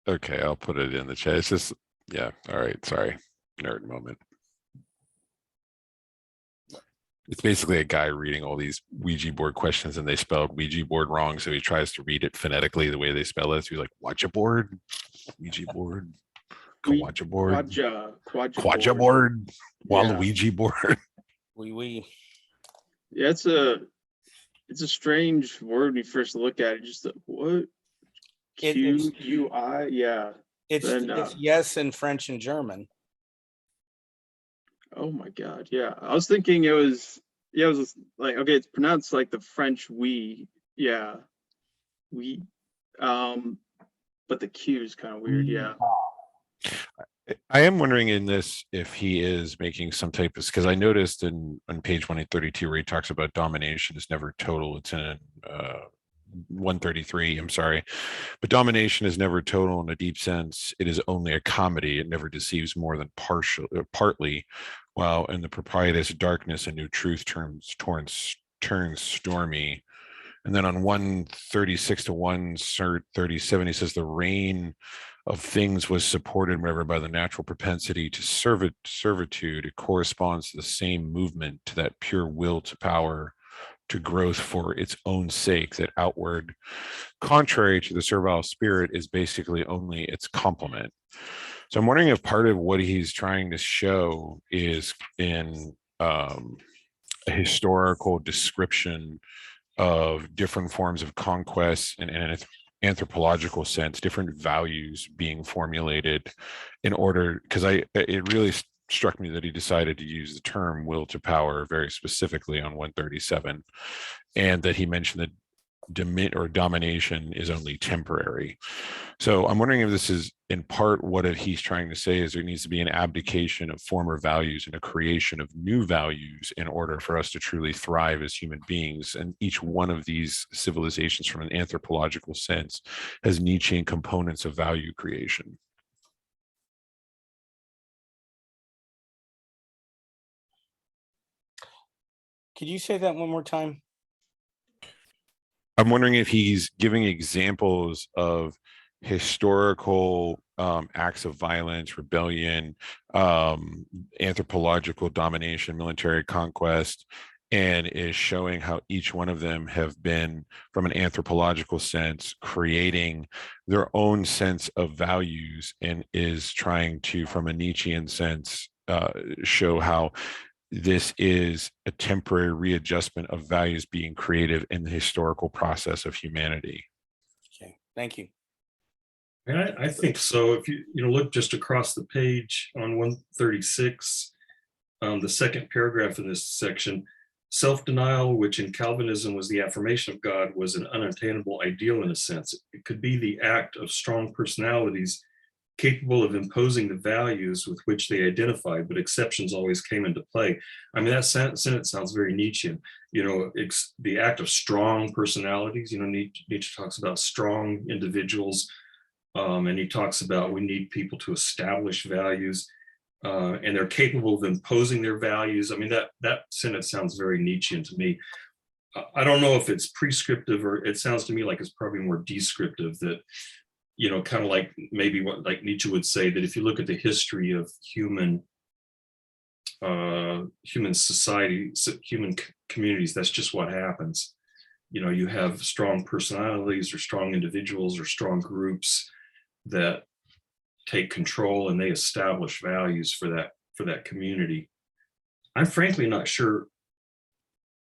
okay, I'll put it in the chat. It's just, yeah, all right, sorry, nerd moment. It's basically a guy reading all these Ouija board questions and they spelled Ouija board wrong. So he tries to read it phonetically the way they spell it. So he's like, Watcha board, Ouija board, Kawaja board, Quadja board, Waluigi board. Yeah, it's a strange word when you first look at it. Just what? QUI? Yeah. It's yes in French and German. Oh my God. Yeah. I was thinking it was like, okay, it's pronounced like the French we. Yeah. We. But the Q is kind of weird. Yeah. I am wondering in this if he is making some type of, because I noticed on page 132 where he talks about domination is never total. It's in 133, I'm sorry. But domination is never total in a deep sense. It is only a comedy. It never deceives more than partly, while in the proprietous darkness a new truth turns stormy. And then on 136 to 137, he says the reign of things was supported whatever by the natural propensity to servitude. It corresponds to the same movement, to that pure will to power, to growth for its own sake. That outward, contrary to the servile spirit, is basically only its complement. So I'm wondering if part of what he's trying to show is in a historical description of different forms of conquest and an anthropological sense, different values being formulated in order, because it really struck me that he decided to use the term will to power very specifically on 137, and that he mentioned that domination is only temporary. So I'm wondering if this is in part what he's trying to say is there needs to be an abdication of former values and a creation of new values in order for us to truly thrive as human beings. And each one of these civilizations from an anthropological sense has Nietzschean components of value creation. Could you say that one more time? I'm wondering if he's giving examples of historical acts of violence, rebellion, anthropological domination, military conquest, and is showing how each one of them have been, from an anthropological sense, creating their own sense of values, and is trying to, from a Nietzschean sense, show how this is a temporary readjustment of values being creative in the historical process of humanity. Okay, thank you. And I think so. If you look just across the page on 136, the second paragraph in this section, self-denial, which in Calvinism was the affirmation of God, was an unattainable ideal in a sense. It could be the act of strong personalities capable of imposing the values with which they identified, but exceptions always came into play. I mean, that sentence sounds very Nietzschean. It's the act of strong personalities. Nietzsche talks about strong individuals, and he talks about we need people to establish values, and they're capable of imposing their values. I mean, that sentence sounds very Nietzschean to me. I don't know if it's prescriptive, or it sounds to me like it's probably more descriptive, that kind of like maybe what like Nietzsche would say, that if you look at the history of human society, human communities, that's just what happens. You have strong personalities or strong individuals or strong groups that take control, and they establish values for that community. I'm frankly not sure.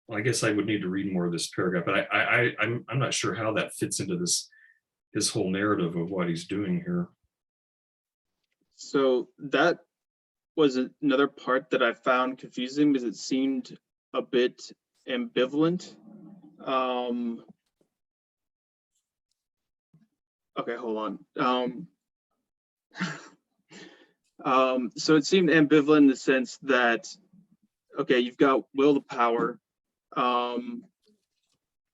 Well, I guess I would need to read more of this paragraph, but I'm not sure how that fits into his whole narrative of what he's doing here. So that was another part that I found confusing, because it seemed a bit ambivalent. Okay, hold on. So it seemed ambivalent in the sense that, okay, you've got will to power.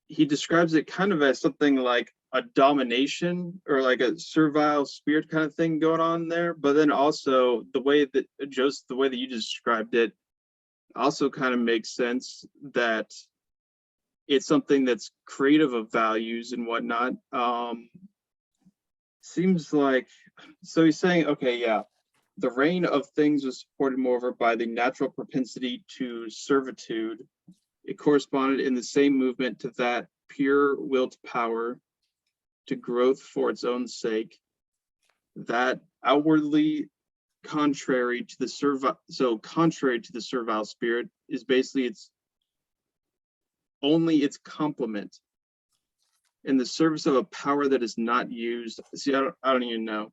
He describes it kind of as something like a domination or like a servile spirit kind of thing going on there. But then also the way that you described it also kind of makes sense, that it's something that's creative of values and whatnot. Seems like, so he's saying, okay, yeah, the reign of things was supported moreover by the natural propensity to servitude. It corresponded in the same movement to that pure will to power, to growth for its own sake. That outwardly contrary to the servile spirit is basically its complement in the service of a power that is not used. See, I don't even know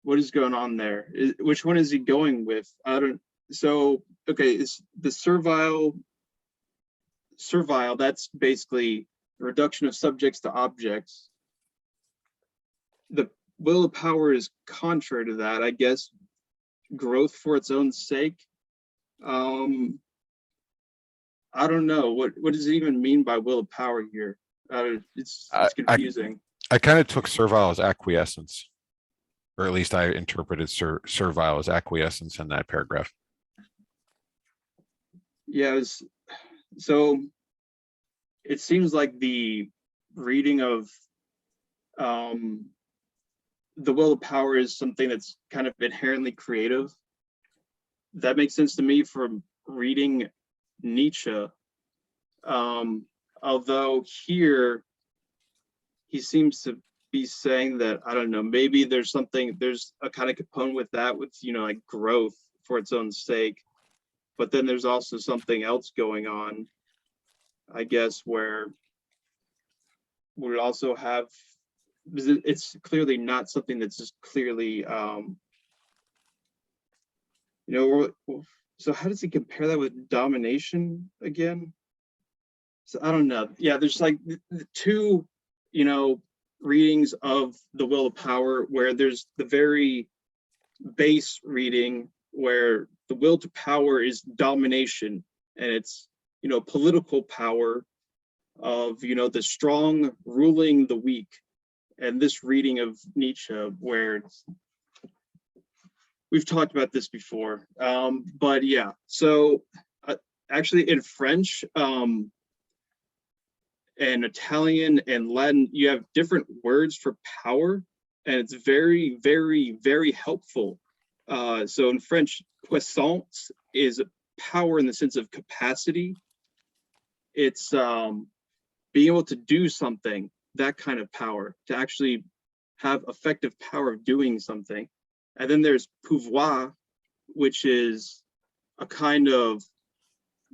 what is going on there. Which one is he going with? So okay, it's the servile, that's basically the reduction of subjects to objects. The will of power is contrary to that, I guess. Growth for its own sake. I don't know what does it even mean by will of power here. It's confusing. I kind of took servile as acquiescence, or at least I interpreted servile as acquiescence in that paragraph. Yeah, so it seems like the reading of the will of power is something that's kind of inherently creative. That makes sense to me from reading Nietzsche. Although here he seems to be saying that, I don't know, maybe there's a kind of component with that, with, like growth for its own sake. But then there's also something else going on, I guess, where we also have, it's clearly not something that's just clearly, so how does he compare that with domination again? So I don't know. Yeah, there's like the two, readings of the will of power, where there's the very base reading where the will to power is domination, and it's, political power of, the strong ruling the weak. And this reading of Nietzsche, where we've talked about this before, but yeah, so actually in French, and Italian and Latin, you have different words for power, and it's very, very, very helpful. So in French, puissance is power in the sense of capacity. It's being able to do something, that kind of power, to actually have effective power of doing something. And then there's pouvoir, which is a kind of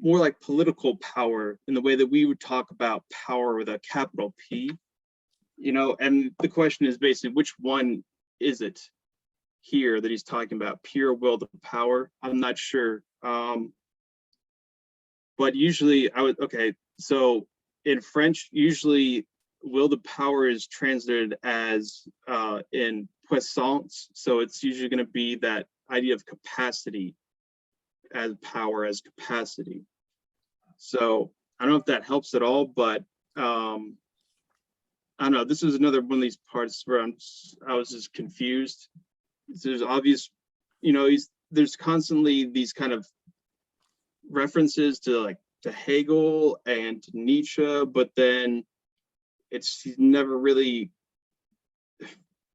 more like political power, in the way that we would talk about power with a capital P, and the question is basically, which one is it here that he's talking about? Pure will to power? I'm not sure. But usually so in French, usually will to power is translated as in puissance. So it's usually going to be that idea of capacity, as power as capacity. So I don't know if that helps at all, but I don't know. This is another one of these parts where I was just confused. There's obvious, there's constantly these kind of references to Hegel and to Nietzsche, but then he's never really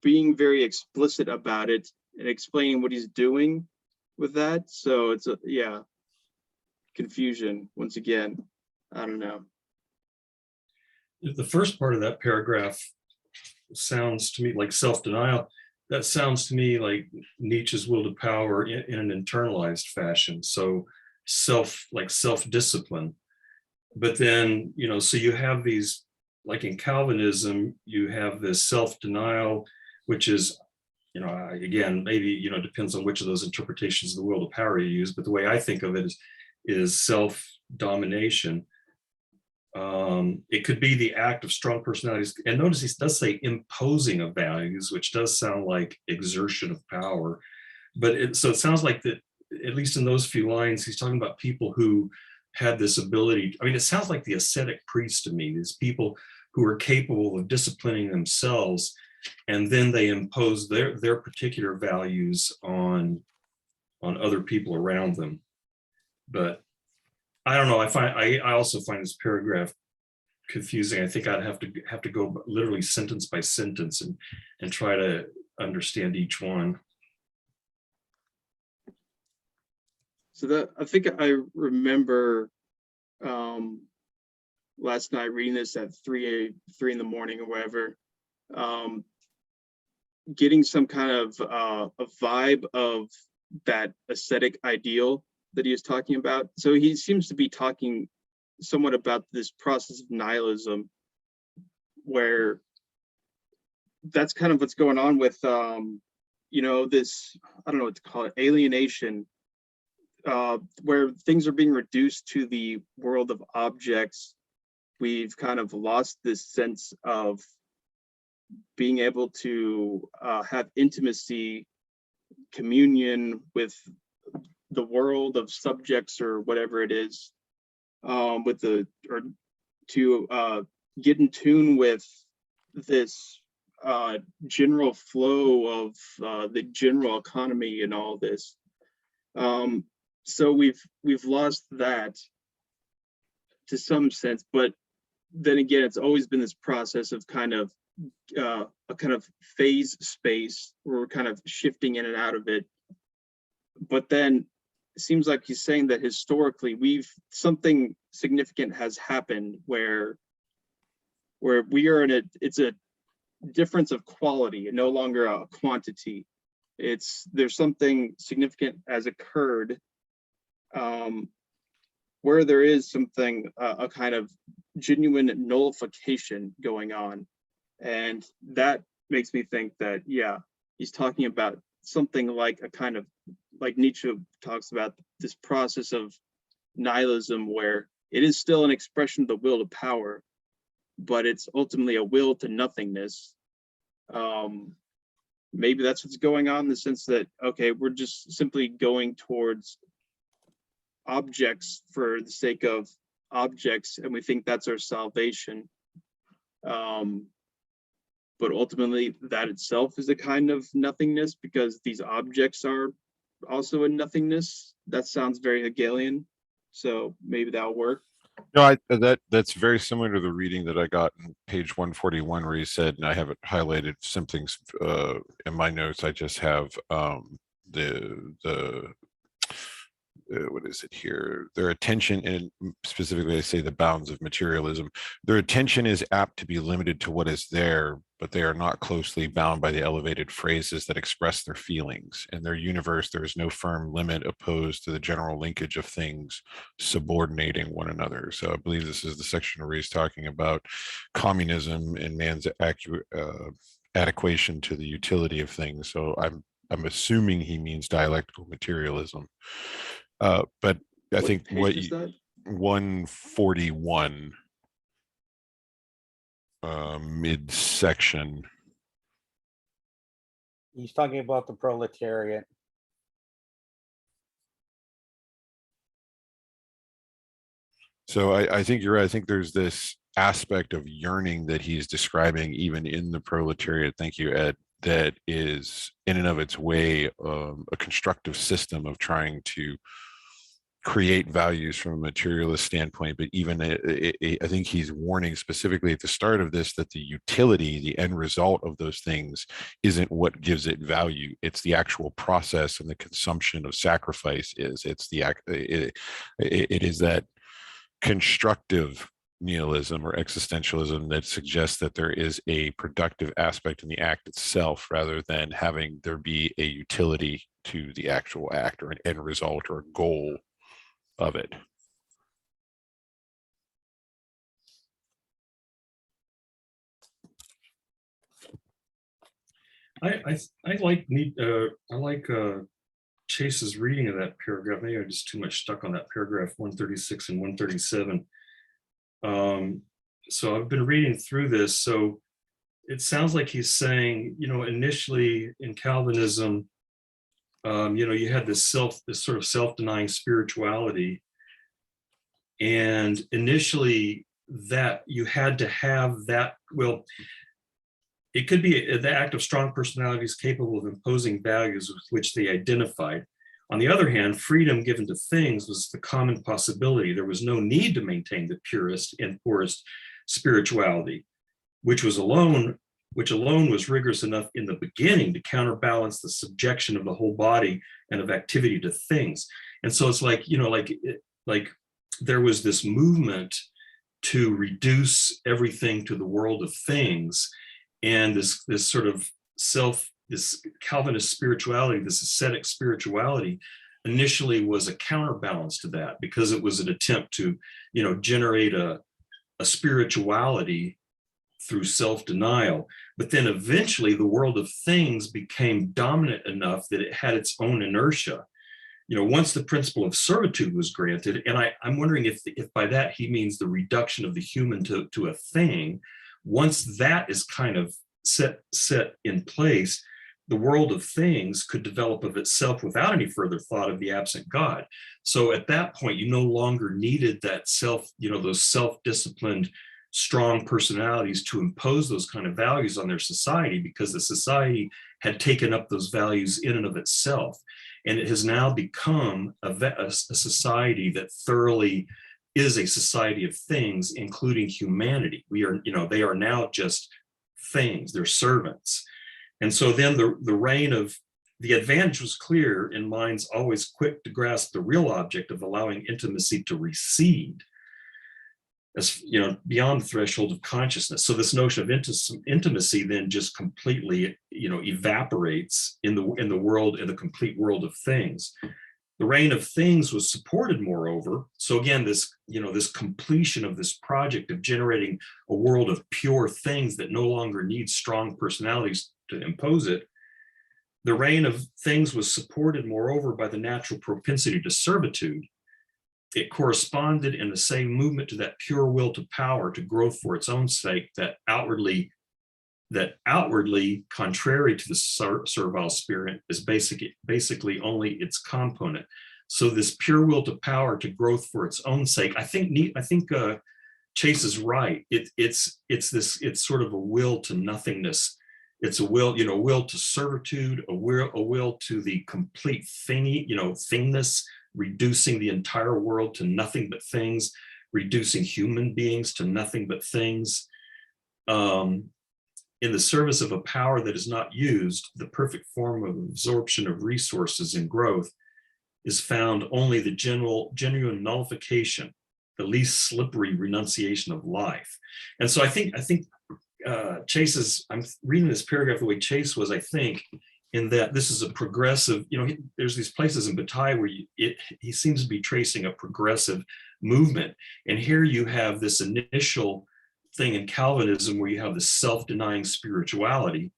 being very explicit about it and explaining what he's doing with that. So it's confusion once again. I don't know. The first part of that paragraph sounds to me like self-denial. That sounds to me like Nietzsche's will to power in an internalized fashion. So self-discipline. But then, so you have these, like in Calvinism, you have this self-denial, which is, again, maybe, depends on which of those interpretations of the will to power you use, but the way I think of it is self-domination. It could be the act of strong personalities. And notice he does say imposing of values, which does sound like exertion of power. But so it sounds like that, at least in those few lines, he's talking about people who had this ability. I mean, it sounds like the ascetic priest to me, these people who are capable of disciplining themselves, and then they impose their particular values on other people around them. But I don't know. I also find this paragraph confusing. I think I'd have to go literally sentence by sentence and try to understand each one. So that, I think I remember last night reading this at 3 in the morning or whatever, getting some kind of a vibe of that ascetic ideal that he was talking about. So he seems to be talking somewhat about this process of nihilism, where that's kind of what's going on with this, I don't know what to call it, alienation, where things are being reduced to the world of objects. We've kind of lost this sense of being able to have intimacy, communion with the world of subjects or whatever it is, to get in tune with this general flow of the general economy and all this. So we've lost that to some sense, but then again, it's always been this process of kind of a kind of phase space where we're kind of shifting in and out of it. But then it seems like he's saying that historically something significant has happened where we are it's a difference of quality and no longer a quantity. There's something significant has occurred, where there is something, a kind of genuine nullification going on. And that makes me think that, yeah, he's talking about something like a kind of, like Nietzsche talks about, this process of nihilism, where it is still an expression of the will to power, but it's ultimately a will to nothingness. Maybe that's what's going on, in the sense that, okay, we're just simply going towards objects for the sake of objects, and we think that's our salvation. But ultimately, that itself is a kind of nothingness, because these objects are also a nothingness. That sounds very Hegelian, so maybe that'll work. No, that's very similar to the reading that I got in page 141, where he said, and I have it highlighted some things in my notes. I just have what is it here? Their attention, and specifically I say the bounds of materialism, their attention is apt to be limited to what is there, but they are not closely bound by the elevated phrases that express their feelings. In their universe, there is no firm limit opposed to the general linkage of things subordinating one another. So I believe this is the section where he's talking about communism and man's adequation to the utility of things. So I'm assuming he means dialectical materialism. But I think what 141 midsection. He's talking about the proletariat. So I think you're right. I think there's this aspect of yearning that he's describing even in the proletariat. Thank you, Ed. That is in and of its way a constructive system of trying to create values from a materialist standpoint. But even I think he's warning specifically at the start of this that the utility, the end result of those things, isn't what gives it value. It's the actual process and the consumption of sacrifice is. It's the it is that constructive nihilism or existentialism that suggests that there is a productive aspect in the act itself, rather than having there be a utility to the actual act or an end result or a goal of it. I like Chase's reading of that paragraph. Maybe I'm just too much stuck on that paragraph 136 and 137. So I've been reading through this. So it sounds like he's saying, initially in Calvinism, you had this sort of self-denying spirituality. And initially that you had to have that, well, it could be the act of strong personalities capable of imposing values with which they identified. On the other hand, freedom given to things was the common possibility. There was no need to maintain the purest and poorest spirituality, which alone was rigorous enough in the beginning to counterbalance the subjection of the whole body and of activity to things. And so it's like, like there was this movement to reduce everything to the world of things. And this sort of this Calvinist spirituality, this ascetic spirituality, initially was a counterbalance to that, because it was an attempt to, generate a spirituality through self-denial. But then eventually the world of things became dominant enough that it had its own inertia. Once the principle of servitude was granted, and I'm wondering if by that he means the reduction of the human to a thing. Once that is kind of set in place, the world of things could develop of itself without any further thought of the absent God. So at that point, you no longer needed that those self-disciplined, strong personalities to impose those kind of values on their society, because the society had taken up those values in and of itself. And it has now become a society that thoroughly is a society of things, including humanity. They are now just things, they're servants. And so then the advantage was clear in minds always quick to grasp the real object of allowing intimacy to recede, as beyond the threshold of consciousness. So this notion of intimacy then just completely evaporates in the complete world of things. The reign of things was supported, moreover. So again, this completion of this project of generating a world of pure things that no longer needs strong personalities to impose it. The reign of things was supported, moreover, by the natural propensity to servitude. It corresponded in the same movement to that pure will to power, to growth for its own sake, that outwardly, contrary to the servile spirit, is basically only its component. So this pure will to power, to growth for its own sake, I think Chase is right. It's sort of a will to nothingness. It's a will, will to servitude, a will to the complete thingness, reducing the entire world to nothing but things, reducing human beings to nothing but things. In the service of a power that is not used, the perfect form of absorption of resources and growth is found only the genuine nullification, the least slippery renunciation of life. And so I think I'm reading this paragraph the way Chase was, I think, in that this is a progressive, there's these places in Bataille where he seems to be tracing a progressive movement. And here you have this initial thing in Calvinism where you have the self-denying spirituality,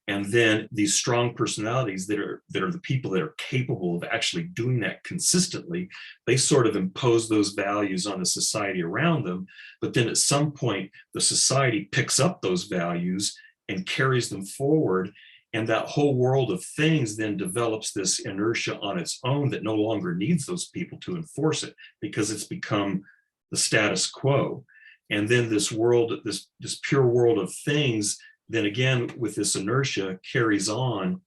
and then these strong personalities that are the people that are capable of actually doing that consistently. They sort of impose those values on the society around them, but then at some point the society picks up those values and carries them forward, and that whole world of things then develops this inertia on its own that no longer needs those people to enforce it, because it's become the status quo. And then this world, this pure world of things, then again with this inertia carries on,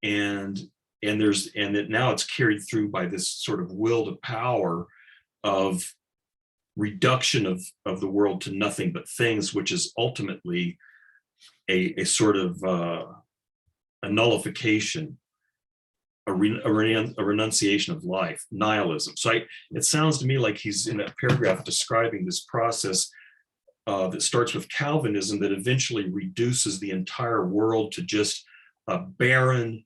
and now it's carried through by this sort of will to power of reduction of the world to nothing but things, which is ultimately a sort of a nullification, a renunciation of life, nihilism. So it sounds to me like he's in that paragraph describing this process that starts with Calvinism that eventually reduces the entire world to just a barren,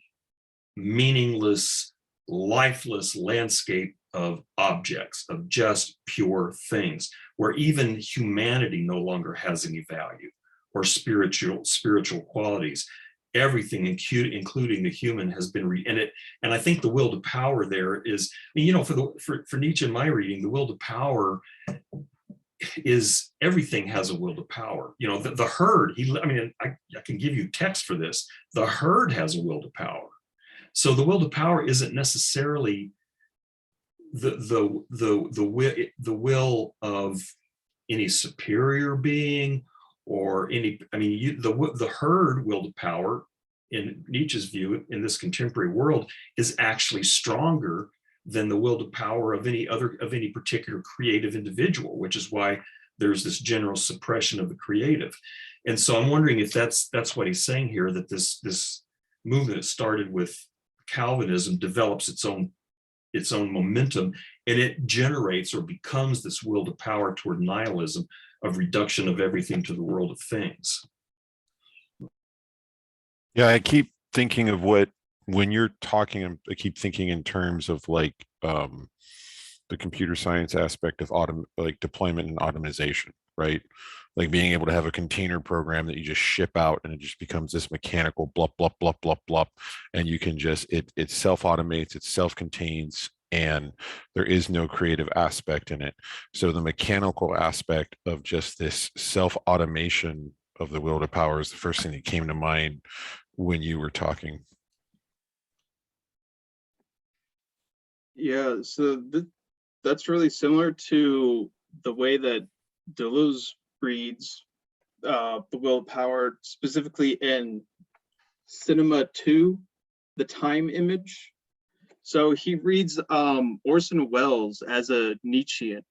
meaningless, lifeless landscape of objects, of just pure things, where even humanity no longer has any value, or spiritual qualities. Everything, including the human, has been and I think the will to power there is, for Nietzsche in my reading, the will to power is everything has a will to power. The herd, I can give you text for this. The herd has a will to power. So the will to power isn't necessarily the will of any superior being or any, the herd will to power, in Nietzsche's view, in this contemporary world, is actually stronger than the will to power of any particular creative individual, which is why there's this general suppression of the creative. And so I'm wondering if that's what he's saying here, that this movement that started with Calvinism develops its own momentum, and it generates or becomes this will to power toward nihilism, of reduction of everything to the world of things. Yeah, I keep thinking of when you're talking, I keep thinking in terms of like the computer science aspect of deployment and automation, right? Like being able to have a container program that you just ship out and it just becomes this mechanical blup, blup, blup, blup, blup. And you can just, it self-automates, it self-contains, and there is no creative aspect in it. So the mechanical aspect of just this self-automation of the will to power is the first thing that came to mind when you were talking. Yeah, so that's really similar to the way that Deleuze reads the will of power, specifically in Cinema 2, the time image. So he reads Orson Welles as a Nietzschean.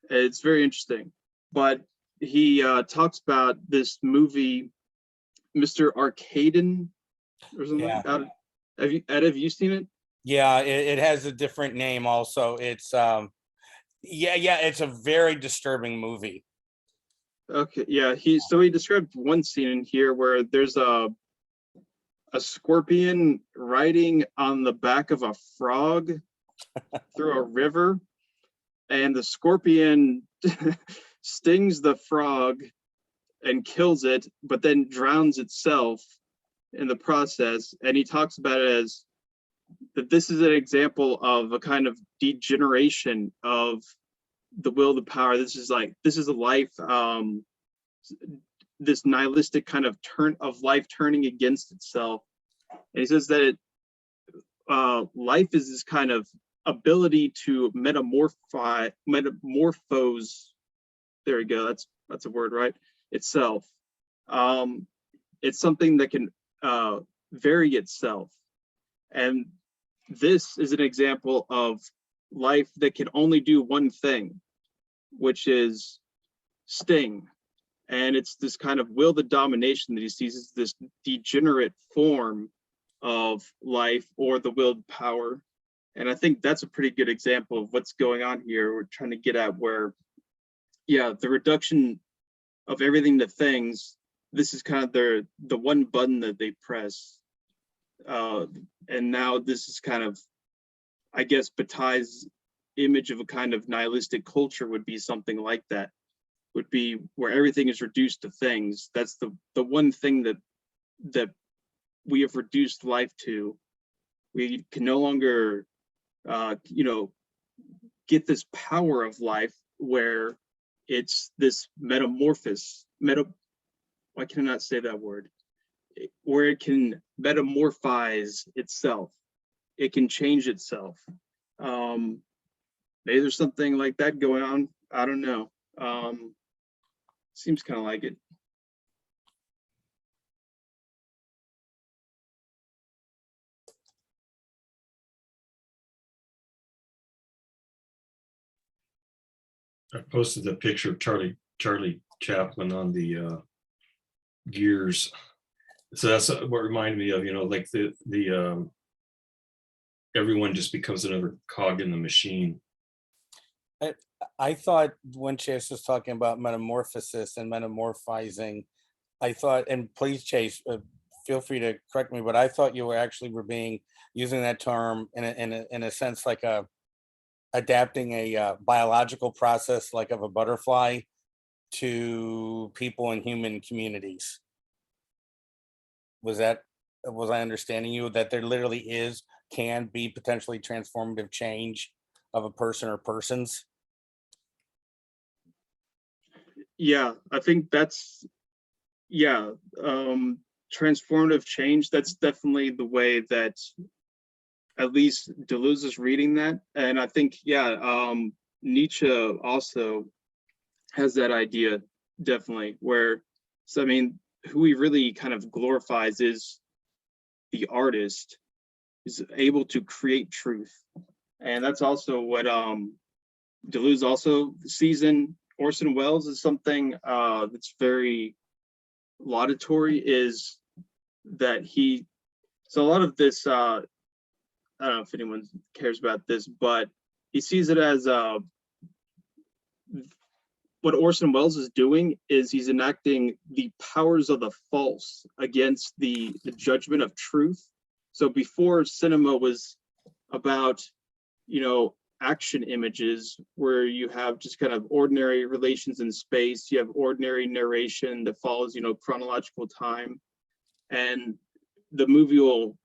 It's very interesting. But he talks about this movie, Mr. Arcaden, or something. Yeah. Have you seen it? Yeah, it has a different name also. It's it's a very disturbing movie. Okay, yeah. He described one scene in here where there's a scorpion riding on the back of a frog through a river, and the scorpion stings the frog and kills it, but then drowns itself in the process. And he talks about it as that this is an example of a kind of degeneration of the will to power. This is a life, this nihilistic kind of turn of life turning against itself. And he says that life is this kind of ability to metamorphose. There we go. That's a word, right? Itself. It's something that can vary itself. And this is an example of life that can only do one thing, which is sting. And it's this kind of will to domination that he sees as this degenerate form of life, or the willed power. And I think that's a pretty good example of what's going on here. We're trying to get at where, yeah, the reduction of everything to things, this is kind of the one button that they press. And now this is kind of, I guess, Bataille's image of a kind of nihilistic culture would be something like that. Would be where everything is reduced to things. That's the one thing that we have reduced life to. We can no longer, get this power of life where it's this metamorphosis. Why can I not say that word? Where it can metamorphise itself. It can change itself. Maybe there's something like that going on. I don't know. Seems kind of like it. I posted the picture of Charlie Chaplin on the gears. So that's what reminded me of, like the everyone just becomes another cog in the machine. I thought when Chase was talking about metamorphosis and metamorphizing, I thought, and please, Chase, feel free to correct me, but I thought you were actually using that term in a sense like adapting a biological process, like of a butterfly, to people in human communities. Was I understanding you that there literally can be potentially transformative change of a person or persons? Yeah, I think that's, transformative change. That's definitely the way that at least Deleuze is reading that. And I think, Nietzsche also has that idea, definitely, where, so I mean, who he really kind of glorifies is the artist, is able to create truth. And that's also what Deleuze also sees in Orson Welles as something that's very laudatory, is that so a lot of this, I don't know if anyone cares about this, but he sees it as what Orson Welles is doing is he's enacting the powers of the false against the judgment of truth. So before, cinema was about, action images where you have just kind of ordinary relations in space. You have ordinary narration that follows, chronological time. And the movie will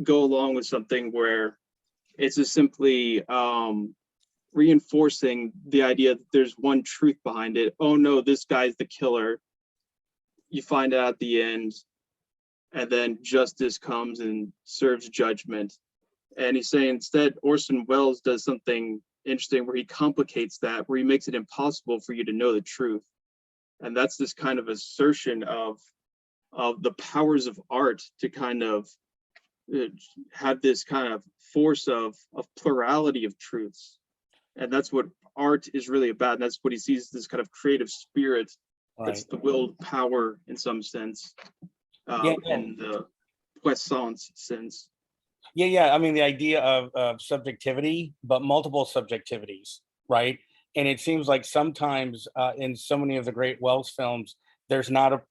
go along with something where it's just simply reinforcing the idea that there's one truth behind it. Oh no, this guy's the killer. you find out at the end, and then justice comes and serves judgment. And he's saying instead Orson Welles does something interesting where he complicates that, where he makes it impossible for you to know the truth. And that's this kind of assertion of the powers of art to kind of have this kind of force of plurality of truths. And that's what art is really about. And that's what he sees, this kind of creative spirit. That's the willed power in some sense, in the puissance sense. Yeah. I mean, the idea of subjectivity, but multiple subjectivities, right? And it seems like sometimes in so many of the great Wells films, there's not a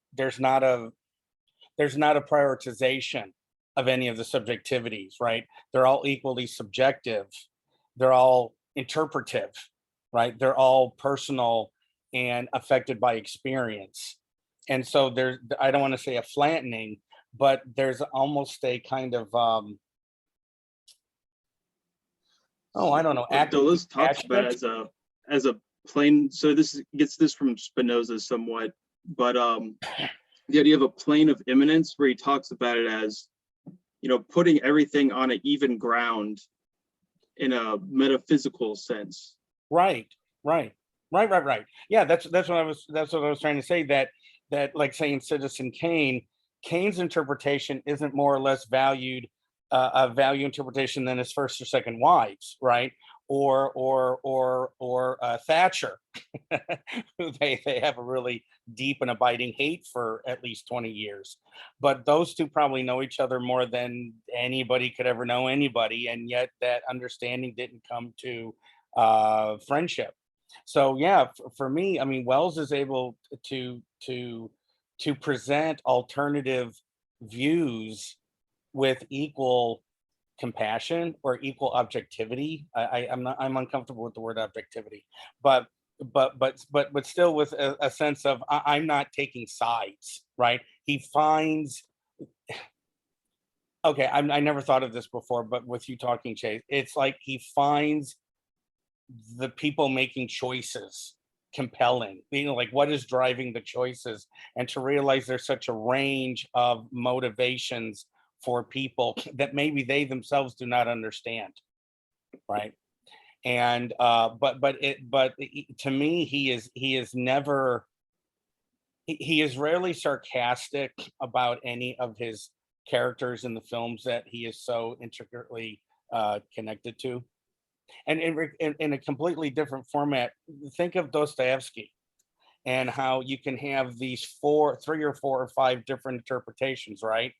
prioritization of any of the subjectivities, right? They're all equally subjective. They're all interpretive, right? They're all personal and affected by experience. And so there's, I don't want to say a flattening, but there's almost a kind of, I don't know. Deleuze talks about it as a plane. So this gets this from Spinoza somewhat, but the idea of a plane of immanence, where he talks about it as, putting everything on an even ground in a metaphysical sense. Right. Yeah, that's what I was trying to say, that like saying Citizen Kane, Kane's interpretation isn't more or less valued a value interpretation than his first or second wives, right? Or Thatcher, who they have a really deep and abiding hate for at least 20 years. But those two probably know each other more than anybody could ever know anybody, and yet that understanding didn't come to friendship. So yeah, for me, I mean, Wells is able to present alternative views with equal compassion or equal objectivity. I'm uncomfortable with the word objectivity, but still with a sense of I'm not taking sides, right? He finds, okay, I never thought of this before, but with you talking, Chase, it's like he finds the people making choices compelling, like what is driving the choices, and to realize there's such a range of motivations for people that maybe they themselves do not understand, right? And to me, he is rarely sarcastic about any of his characters in the films that he is so intricately connected to. And in a completely different format, think of Dostoevsky and how you can have these 3 or 4 or 5 different interpretations, right?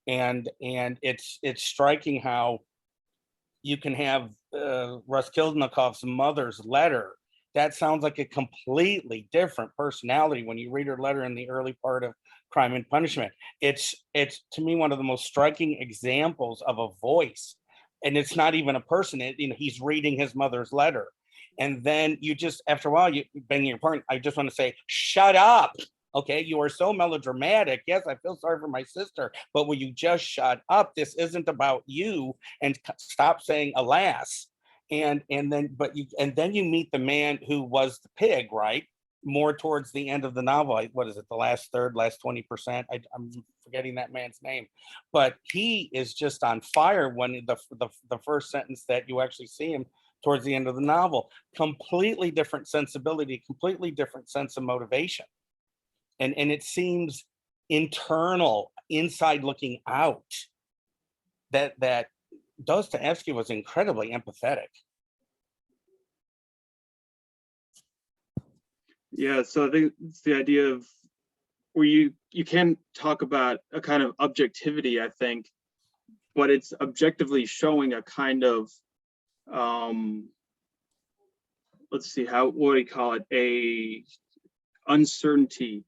And it's striking how you can have Raskolnikov's mother's letter. That sounds like a completely different personality when you read her letter in the early part of Crime and Punishment. It's to me one of the most striking examples of a voice, and it's not even a person. He's reading his mother's letter, and then you just, after a while, you bang your partner. I just want to say, shut up. Okay, you are so melodramatic. Yes, I feel sorry for my sister, but will you just shut up? This isn't about you, and stop saying alas. And then you meet the man who was the pig, right? More towards the end of the novel. What is it? The last 20%? I'm forgetting that man's name, but he is just on fire when the first sentence that you actually see him towards the end of the novel. Completely different sensibility, completely different sense of motivation. And it seems internal, inside looking out, that Dostoevsky was incredibly empathetic. Yeah, so I think it's the idea of where you can talk about a kind of objectivity, I think, but it's objectively showing a kind of, let's see, what do you call it? A uncertainty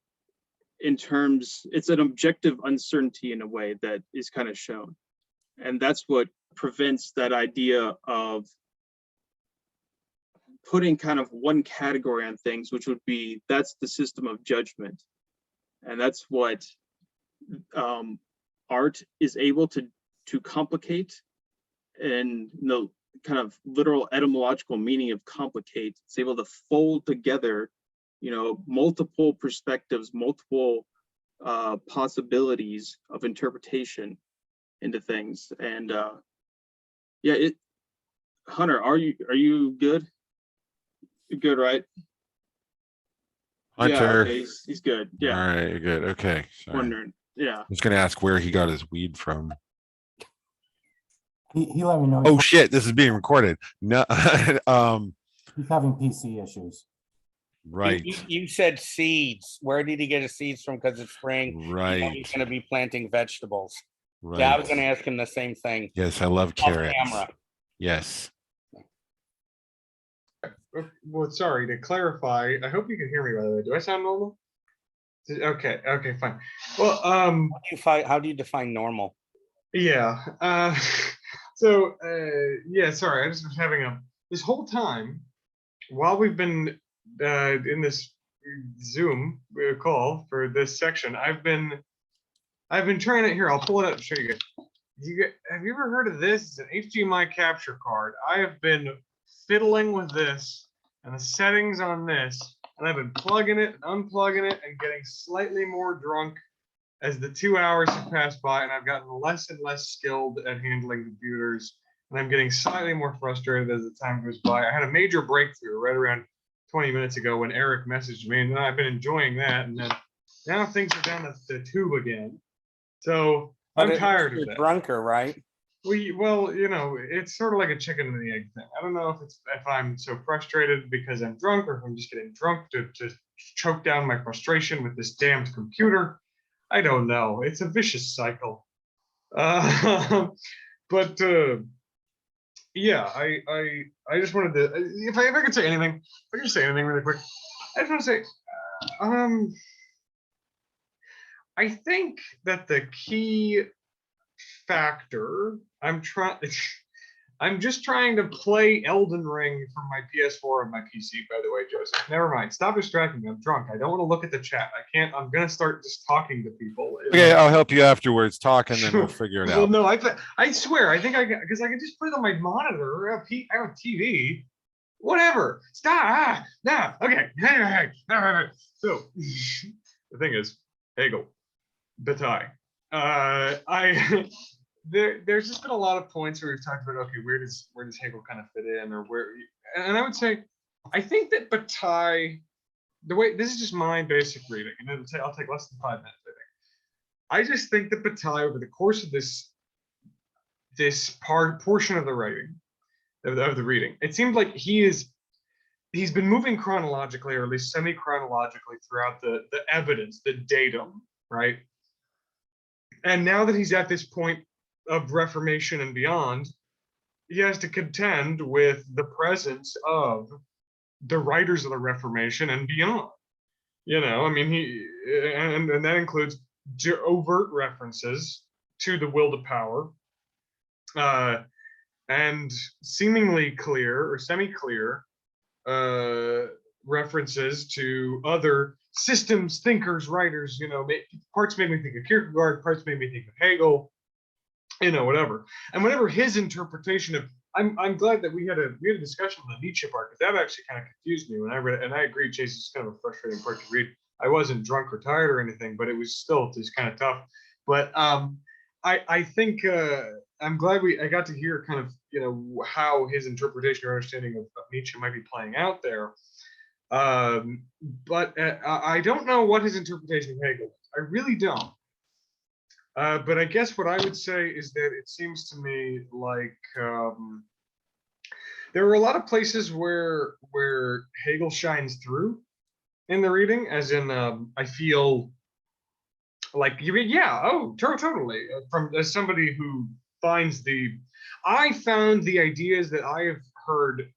in terms, it's an objective uncertainty in a way that is kind of shown. And that's what prevents that idea of putting kind of one category on things, which would be, that's the system of judgment. And that's what art is able to complicate, and the kind of literal etymological meaning of complicate. It's able to fold together, multiple perspectives, multiple possibilities of interpretation into things. And yeah, Hunter, are you good? You're good, right? Yeah, Hunter. okay, he's good. All Yeah, right, good. Okay. Sorry. I wondering. Yeah. was going to ask where he got his weed from. He let me know. Oh shit, this is being recorded. No, He's having PC issues. right, You said seeds. Where did he get his seeds from? Because it's spring. You know right, he's going to be planting vegetables. right. Yeah, I was going to ask him the same thing. Yes, I love Off carrots. camera. Yes. Well, sorry, to clarify, I hope you can hear me, by the way. Do I sound normal? Okay, fine. Well, How do you define normal? yeah. Yeah, sorry, I just was having this whole time, while we've been in this Zoom call for this section, I've been trying it here. I'll pull it up and show you guys. Have you ever heard of this? It's an HDMI capture card. I have been fiddling with this and the settings on this, and I've been plugging it and unplugging it and getting slightly more drunk as the 2 hours have passed by, and I've gotten less and less skilled at handling computers, and I'm getting slightly more frustrated as the time goes by. I had a major breakthrough right around 20 minutes ago when Eric messaged me, and then I've been enjoying that, and then now things are down the tube again. So I'm tired of that. Drunker, right? Well, you know, it's sort of like a chicken and the egg thing. I don't know if I'm so frustrated because I'm drunk, or if I'm just getting drunk to choke down my frustration with this damned computer. I don't know. It's a vicious cycle. But yeah, I just wanted to, if I could say anything, if I could just say anything really quick, I just want to say, I think that the key factor, I'm just trying to play Elden Ring from my PS4 on my PC, by the way, Joseph. Never mind. Stop distracting me. I'm drunk. I don't want to look at the chat. I can't. I'm going to start just talking to people. Okay, I'll help you afterwards. Talk, and then we'll figure it Well, out. no, I swear, I think because I can just put it on my monitor. I have TV. Whatever. Stop. Nah. Okay. So the thing is, Hegel, Bataille. There's just been a lot of points where we've talked about, okay, where does Hegel kind of fit in, or where, and I would say, I think that Bataille, the way, this is just my basic reading, and I'll take less than 5 minutes, I just think that Bataille, over the course of this portion of the writing, of the reading, it seems like he's been moving chronologically, or at least semi-chronologically, throughout the evidence, the datum, right? And now that he's at this point of Reformation and beyond, he has to contend with the presence of the writers of the Reformation and beyond. You know, I mean, and that includes overt references to the will to power, and seemingly clear or semi-clear references to other systems thinkers, writers. You know, parts made me think of Kierkegaard, parts made me think of Hegel, you know, whatever. And whatever his interpretation of, I'm glad that we had a discussion on the Nietzsche part, because that actually kind of confused me when I read it. And I agree, Chase, it's kind of a frustrating part to read. I wasn't drunk or tired or anything, but it was still just kind of tough. But I think I'm glad I got to hear kind of, you know, how his interpretation or understanding of Nietzsche might be playing out there. But I don't know what his interpretation of Hegel is. I really don't. But I guess what I would say is that it seems to me like there are a lot of places where Hegel shines through in the reading, as in I feel like totally, from as somebody who finds I found the ideas that I have heard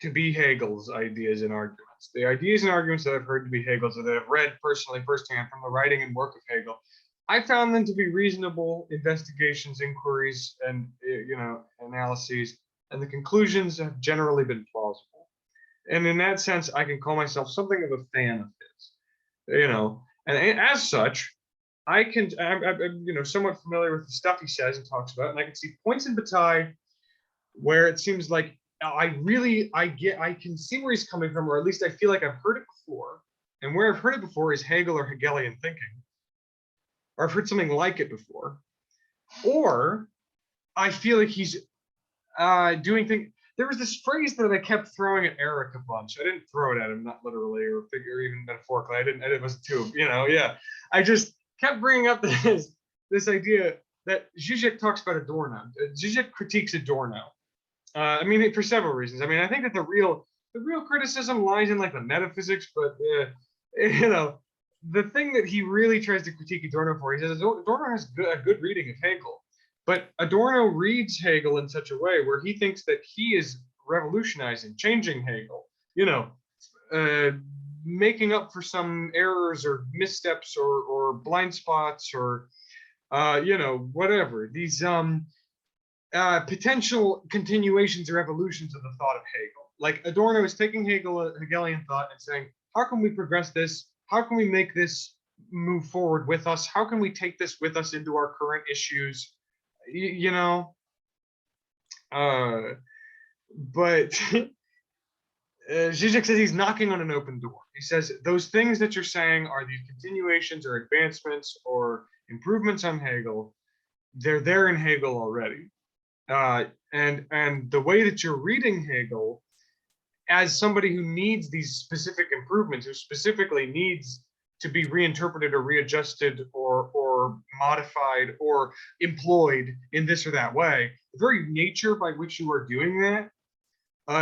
to be Hegel's ideas and arguments. The ideas and arguments that I've heard to be Hegel's, that I've read personally firsthand from the writing and work of Hegel, I found them to be reasonable investigations, inquiries, and, you know, analyses, and the conclusions have generally been plausible. And in that sense, I can call myself something of a fan of his, you know, and as such, I'm you know, somewhat familiar with the stuff he says and talks about, and I can see points in Bataille where it seems like I can see where he's coming from, or at least I feel like I've heard it before. And where I've heard it before is Hegel or Hegelian thinking. or I've heard something like it before, or I feel like he's doing things. There was this phrase that I kept throwing at Eric a bunch. I didn't throw it at him, not literally or figure, even metaphorically. I didn't. It was too, yeah. I just kept bringing up this idea that Zizek talks about Adorno. Zizek critiques Adorno. I mean, for several reasons. I mean, I think that the real criticism lies in like the metaphysics, but the thing that he really tries to critique Adorno for, he says Adorno has a good reading of Hegel, but Adorno reads Hegel in such a way where he thinks that he is revolutionizing, changing Hegel, making up for some errors or missteps or blind spots or whatever, these potential continuations or evolutions of the thought of Hegel. Like Adorno is taking Hegelian thought and saying, how can we progress this? How can we make this move forward with us? How can we take this with us into our current issues? But Zizek says he's knocking on an open door. He says those things that you're saying are these continuations or advancements or improvements on Hegel. They're there in Hegel already. And the way that you're reading Hegel as somebody who needs these specific improvements, who specifically needs to be reinterpreted or readjusted or modified or employed in this or that way, the very nature by which you are doing that,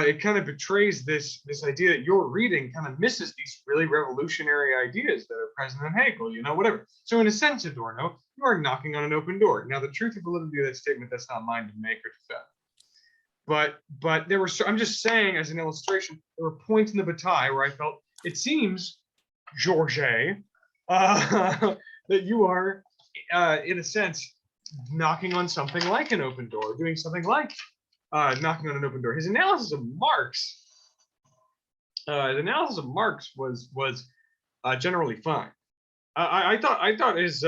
it kind of betrays this idea that your reading kind of misses these really revolutionary ideas that are present in Hegel, whatever. So in a sense, Adorno, you are knocking on an open door. Now, the truth and validity of that statement, that's not mine to make or defend. But there were, I'm just saying as an illustration, there were points in the Bataille where I felt, it seems, Georges, that you are, in a sense, knocking on something like an open door, doing something like knocking on an open door. His analysis of Marx, was generally fine. I thought his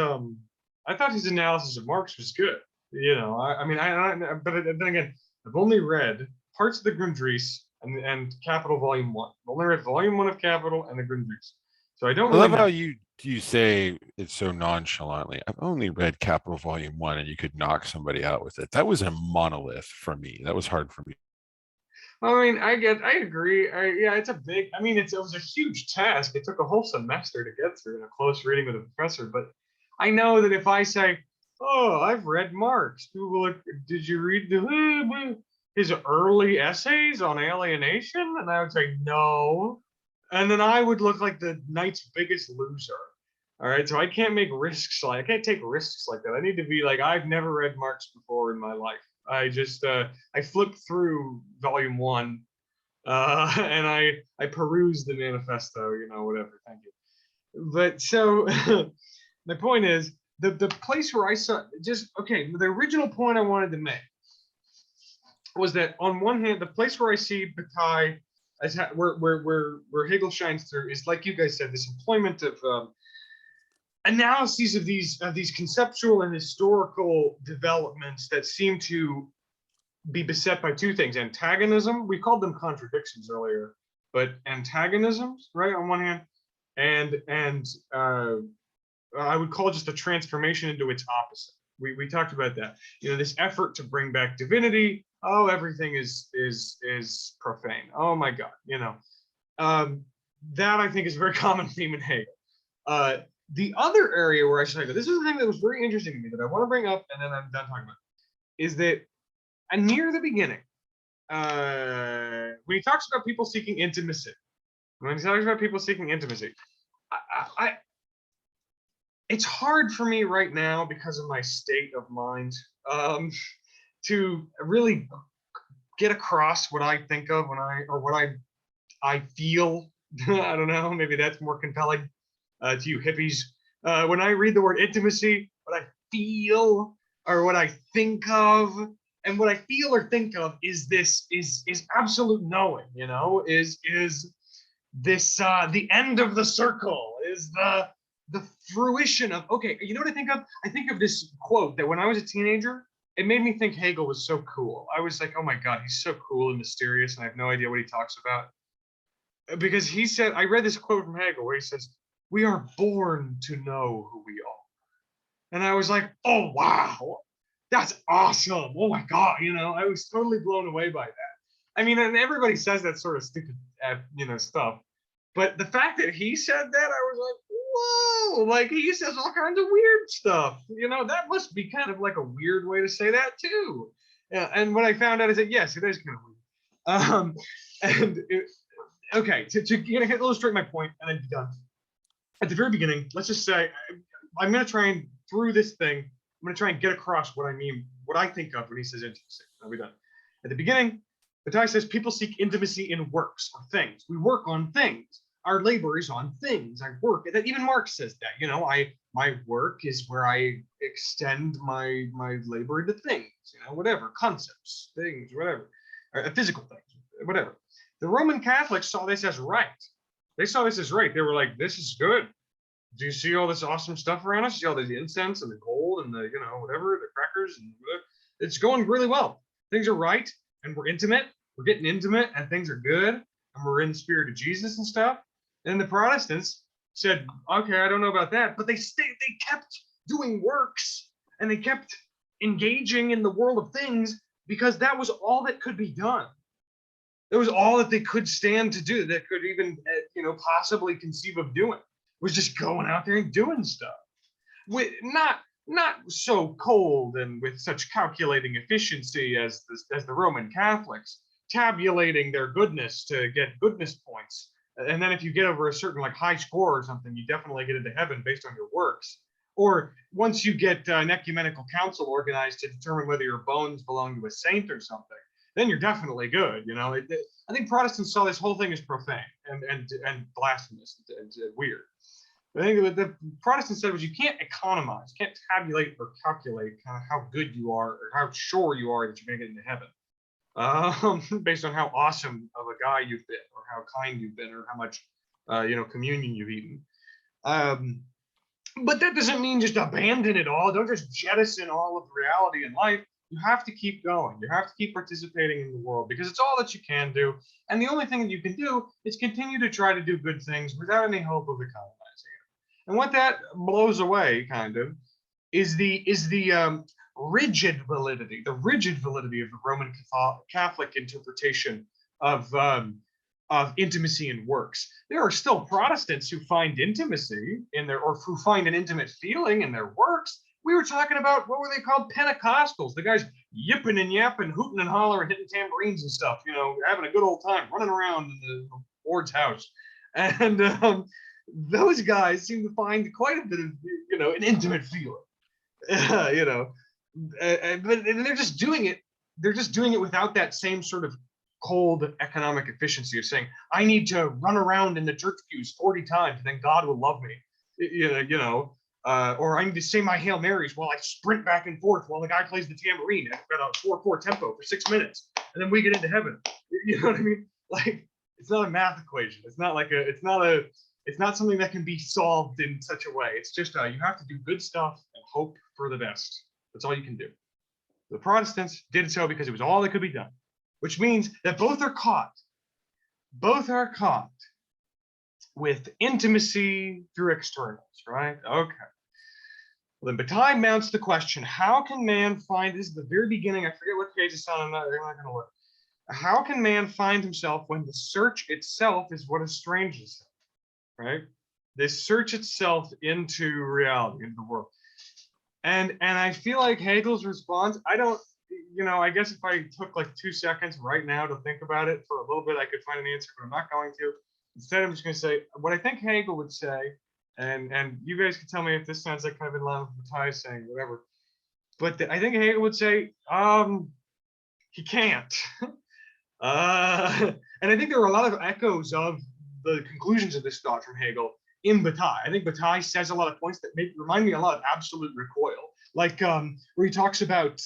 analysis of Marx was good. But then again, I've only read parts of the Grundrisse and Capital Volume 1. I've only read Volume 1 of Capital and the Grundrisse. So I don't I love really how know. you say it so nonchalantly. I've only read Capital Volume 1, and you could knock somebody out with it. That was a monolith for me. That was hard for me. I mean, I agree. It's a big, it was a huge task. It took a whole semester to get through in a close reading with a professor. But I know that if I say, oh, I've read Marx, people will look, did you read his early essays on alienation? And I would say, no. And then I would look like the night's biggest loser. All right, so I can't take risks like that. I need to be like, I've never read Marx before in my life. I just I flipped through Volume 1 and I perused the manifesto, whatever. Thank you. But so the point is, the place where I saw the original point I wanted to make was that on one hand, the place where I see Bataille as where Hegel shines through is, like you guys said, this employment of analyses of these conceptual and historical developments that seem to be beset by two things: antagonism. We called them contradictions earlier, but antagonisms, right, on one hand, and I would call it just a transformation into its opposite. We talked about that. This effort to bring back divinity. Oh, everything is profane. Oh my God. That I think is a very common theme in Hegel. The other area where I should go, this is the thing that was very interesting to me that I want to bring up, and then I'm done talking about it, is that near the beginning, when he talks about people seeking intimacy, it's hard for me right now because of my state of mind to really get across what I think of what I feel. I don't know, maybe that's more compelling to you hippies. When I read the word intimacy, what I feel or what I think of, and what I feel or think of is absolute knowing, is this the end of the circle, is the fruition of, okay, you know what I think of? I think of this quote that when I was a teenager, it made me think Hegel was so cool. I was like, oh my God, he's so cool and mysterious, and I have no idea what he talks about. Because he said, I read this quote from Hegel where he says, we are born to know who we are. And I was like, oh, wow, that's awesome. Oh my God, I was totally blown away by that. I mean, and everybody says that sort of stupid, stuff. But the fact that he said that, I was like, whoa, like he says all kinds of weird stuff. That must be kind of like a weird way to say that too. Yeah, and when I found out, I said, yes, it is kind of weird. Okay, to illustrate my point and then be done. At the very beginning, let's just say, I'm going to try and, through this thing, I'm going to try and get across what I mean, what I think of when he says intimacy. I'll be done. At the beginning, Bataille says people seek intimacy in works or things. We work on things. Our labor is on things. I work. That even Marx says that. My work is where I extend my labor into things. Whatever, concepts, things, whatever, physical things, whatever. The Roman Catholics saw this as right. They saw this as right. They were like, this is good. Do you see all this awesome stuff around us? See all the incense and the gold and the, whatever, the crackers, and it's going really well. Things are right, and we're intimate. We're getting intimate, and things are good, and we're in the spirit of Jesus and stuff. And the Protestants said, okay, I don't know about that, but they kept doing works, and they kept engaging in the world of things because that was all that could be done. That was all that they could stand to do, that could even, possibly conceive of doing, was just going out there and doing stuff. With not so cold and with such calculating efficiency as the Roman Catholics, tabulating their goodness to get goodness points. And then if you get over a certain high score or something, you definitely get into heaven based on your works. Or once you get an ecumenical council organized to determine whether your bones belong to a saint or something, then you're definitely good. I think Protestants saw this whole thing as profane and blasphemous and weird. I think what the Protestants said was you can't economize, you can't tabulate or calculate kind of how good you are or how sure you are that you're going to get into heaven, based on how awesome of a guy you've been, or how kind you've been, or how much communion you've eaten. But that doesn't mean just abandon it all. Don't just jettison all of reality in life. You have to keep going. You have to keep participating in the world because it's all that you can do. And the only thing that you can do is continue to try to do good things without any hope of economizing it. And what that blows away, kind of, is the rigid validity of the Roman Catholic interpretation of intimacy in works. There are still Protestants who find intimacy in or who find an intimate feeling in their works. We were talking about, what were they called? Pentecostals. The guys yipping and yapping, hooting and hollering, hitting tambourines and stuff, having a good old time, running around in the Lord's house. And those guys seem to find quite a bit of, an intimate feeling, but they're just doing it. They're just doing it without that same sort of cold economic efficiency of saying, I need to run around in the church pews 40 times and then God will love me, or I need to say my Hail Marys while I sprint back and forth while the guy plays the tambourine at a 4/4 tempo for 6 minutes, and then we get into heaven. You know what I mean? Like, it's not a math equation. It's not something that can be solved in such a way. It's just you have to do good stuff and hope for the best. That's all you can do. The Protestants did so because it was all that could be done, which means that both are caught with intimacy through externals, right? Okay. Well, then Bataille mounts the question, how can man find, this is the very beginning, I forget what page it's on, I'm not going to look. How can man find himself when the search itself is what estranges him, right? This search itself into reality, into the world. And I feel like Hegel's response, I guess if I took 2 seconds right now to think about it for a little bit, I could find an answer, but I'm not going to. Instead, I'm just going to say what I think Hegel would say, and you guys can tell me if this sounds like kind of in line with Bataille saying, whatever. But I think Hegel would say, he can't. And I think there are a lot of echoes of the conclusions of this thought from Hegel in Bataille. I think Bataille says a lot of points that remind me a lot of Absolute Recoil, where he talks about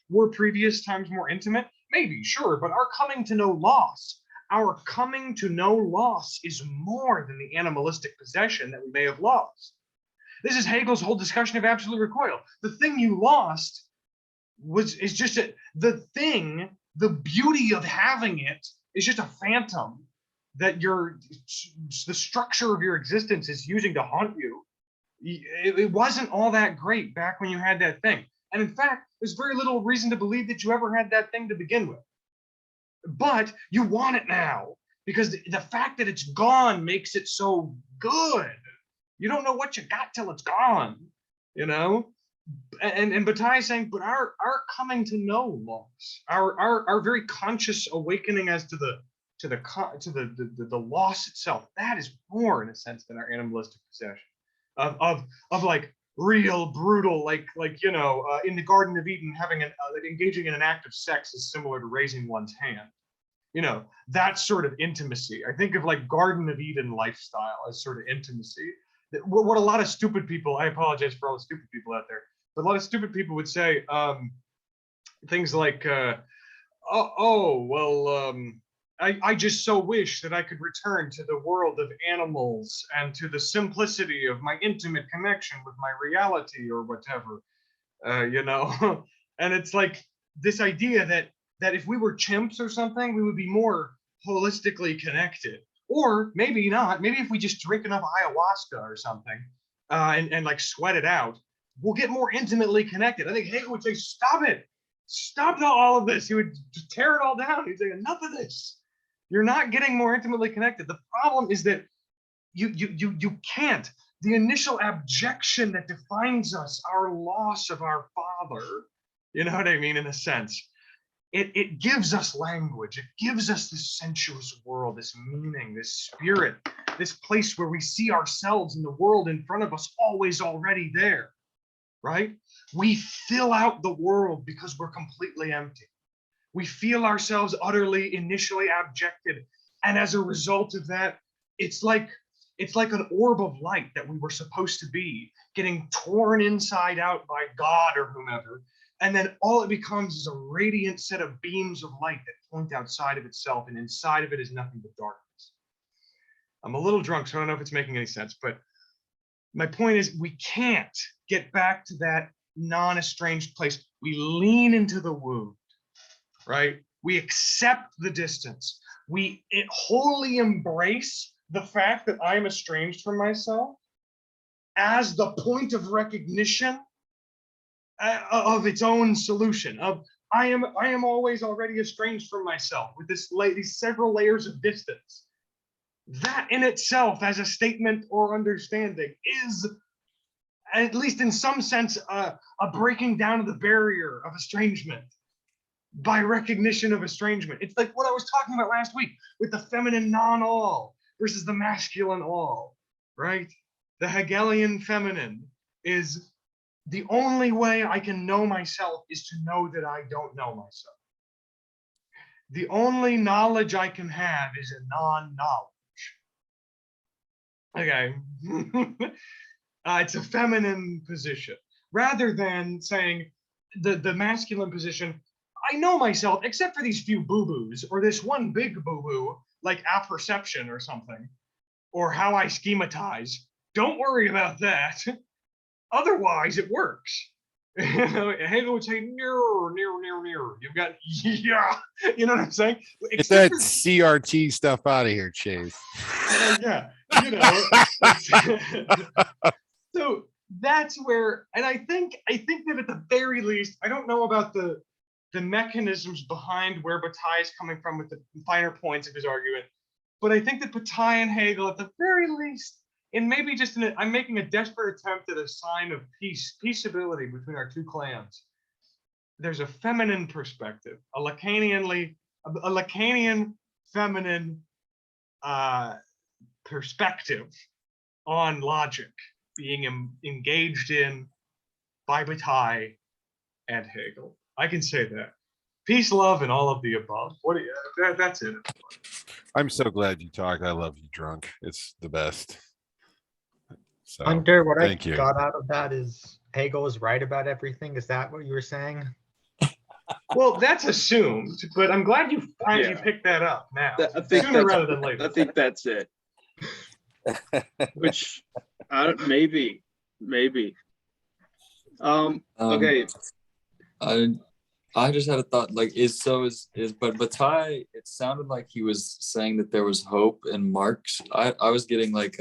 were previous times more intimate? Maybe, sure, but our coming to know loss. Our coming to know loss is more than the animalistic possession that we may have lost. This is Hegel's whole discussion of absolute recoil. The thing you lost is just the thing, the beauty of having it is just a phantom that the structure of your existence is using to haunt you. it wasn't all that great back when you had that thing. And in fact, there's very little reason to believe that you ever had that thing to begin with. But you want it now because the fact that it's gone makes it so good. You don't know what you got till it's gone, you know? And Bataille is saying, but our coming to know loss, our very conscious awakening as to the loss itself, that is more in a sense than our animalistic possession of like real brutal, like you know, in the Garden of Eden, having engaging in an act of sex is similar to raising one's hand. You know, that sort of intimacy. I think of like Garden of Eden lifestyle as sort of intimacy. What a lot of stupid people, I apologize for all the stupid people out there, but a lot of stupid people would say things like, I just so wish that I could return to the world of animals and to the simplicity of my intimate connection with my reality or whatever, you know. And it's like this idea that if we were chimps or something, we would be more holistically connected. Or maybe not. Maybe if we just drink enough ayahuasca or something and like sweat it out, we'll get more intimately connected. I think Hegel would say, stop it. Stop all of this. He would just tear it all down. He'd say, enough of this. You're not getting more intimately connected. The problem is that you can't. The initial abjection that defines us, our loss of our father, you know what I mean, in a sense, it gives us language. It gives us this sensuous world, this meaning, this spirit, this place where we see ourselves in the world in front of us, always already there, right? We fill out the world because we're completely empty. We feel ourselves utterly initially abjected. And as a result of that, it's like an orb of light that we were supposed to be, getting torn inside out by God or whomever. And then all it becomes is a radiant set of beams of light that point outside of itself, and inside of it is nothing but darkness. I'm a little drunk, so I don't know if it's making any sense, but my point is we can't get back to that non-estranged place. We lean into the wound, right? We accept the distance. We wholly embrace the fact that I am estranged from myself as the point of recognition of its own solution. Of I am always already estranged from myself with these several layers of distance. That in itself, as a statement or understanding, is, at least in some sense, a breaking down of the barrier of estrangement by recognition of estrangement. It's like what I was talking about last week with the feminine non-all versus the masculine all, right? The Hegelian feminine is the only way I can know myself is to know that I don't know myself. The only knowledge I can have is a non-knowledge. Okay. It's a feminine position rather than saying the masculine position. I know myself except for these few boo-boos or this one big boo-boo like apperception or something, or how I schematize. Don't worry about that. Otherwise, it works. Hegel would say, near. You've got, yeah. You know what I'm saying? Get that CRT stuff out of here, Chase. Yeah. You know. So that's where, and I think that at the very least, I don't know about the mechanisms behind where Bataille is coming from with the finer points of his argument, but I think that Bataille and Hegel, at the very least, and maybe just I'm making a desperate attempt at a sign of peaceability between our two clans. There's a feminine perspective, a Lacanian feminine perspective on logic being engaged in by Bataille and Hegel. I can say that. Peace, love, and all of the above. What do you? That's it. I'm so glad you talked. I love you drunk. It's the best. So, Hunter, what I thank you. got out of that is Hegel is right about everything. Is that what you were saying? Well, that's assumed, but I'm glad you finally picked that up now. I think sooner rather than later. I think that's it. Which, maybe. Okay. I just had a thought. Like, but Bataille, it sounded like he was saying that there was hope in Marx. I was getting like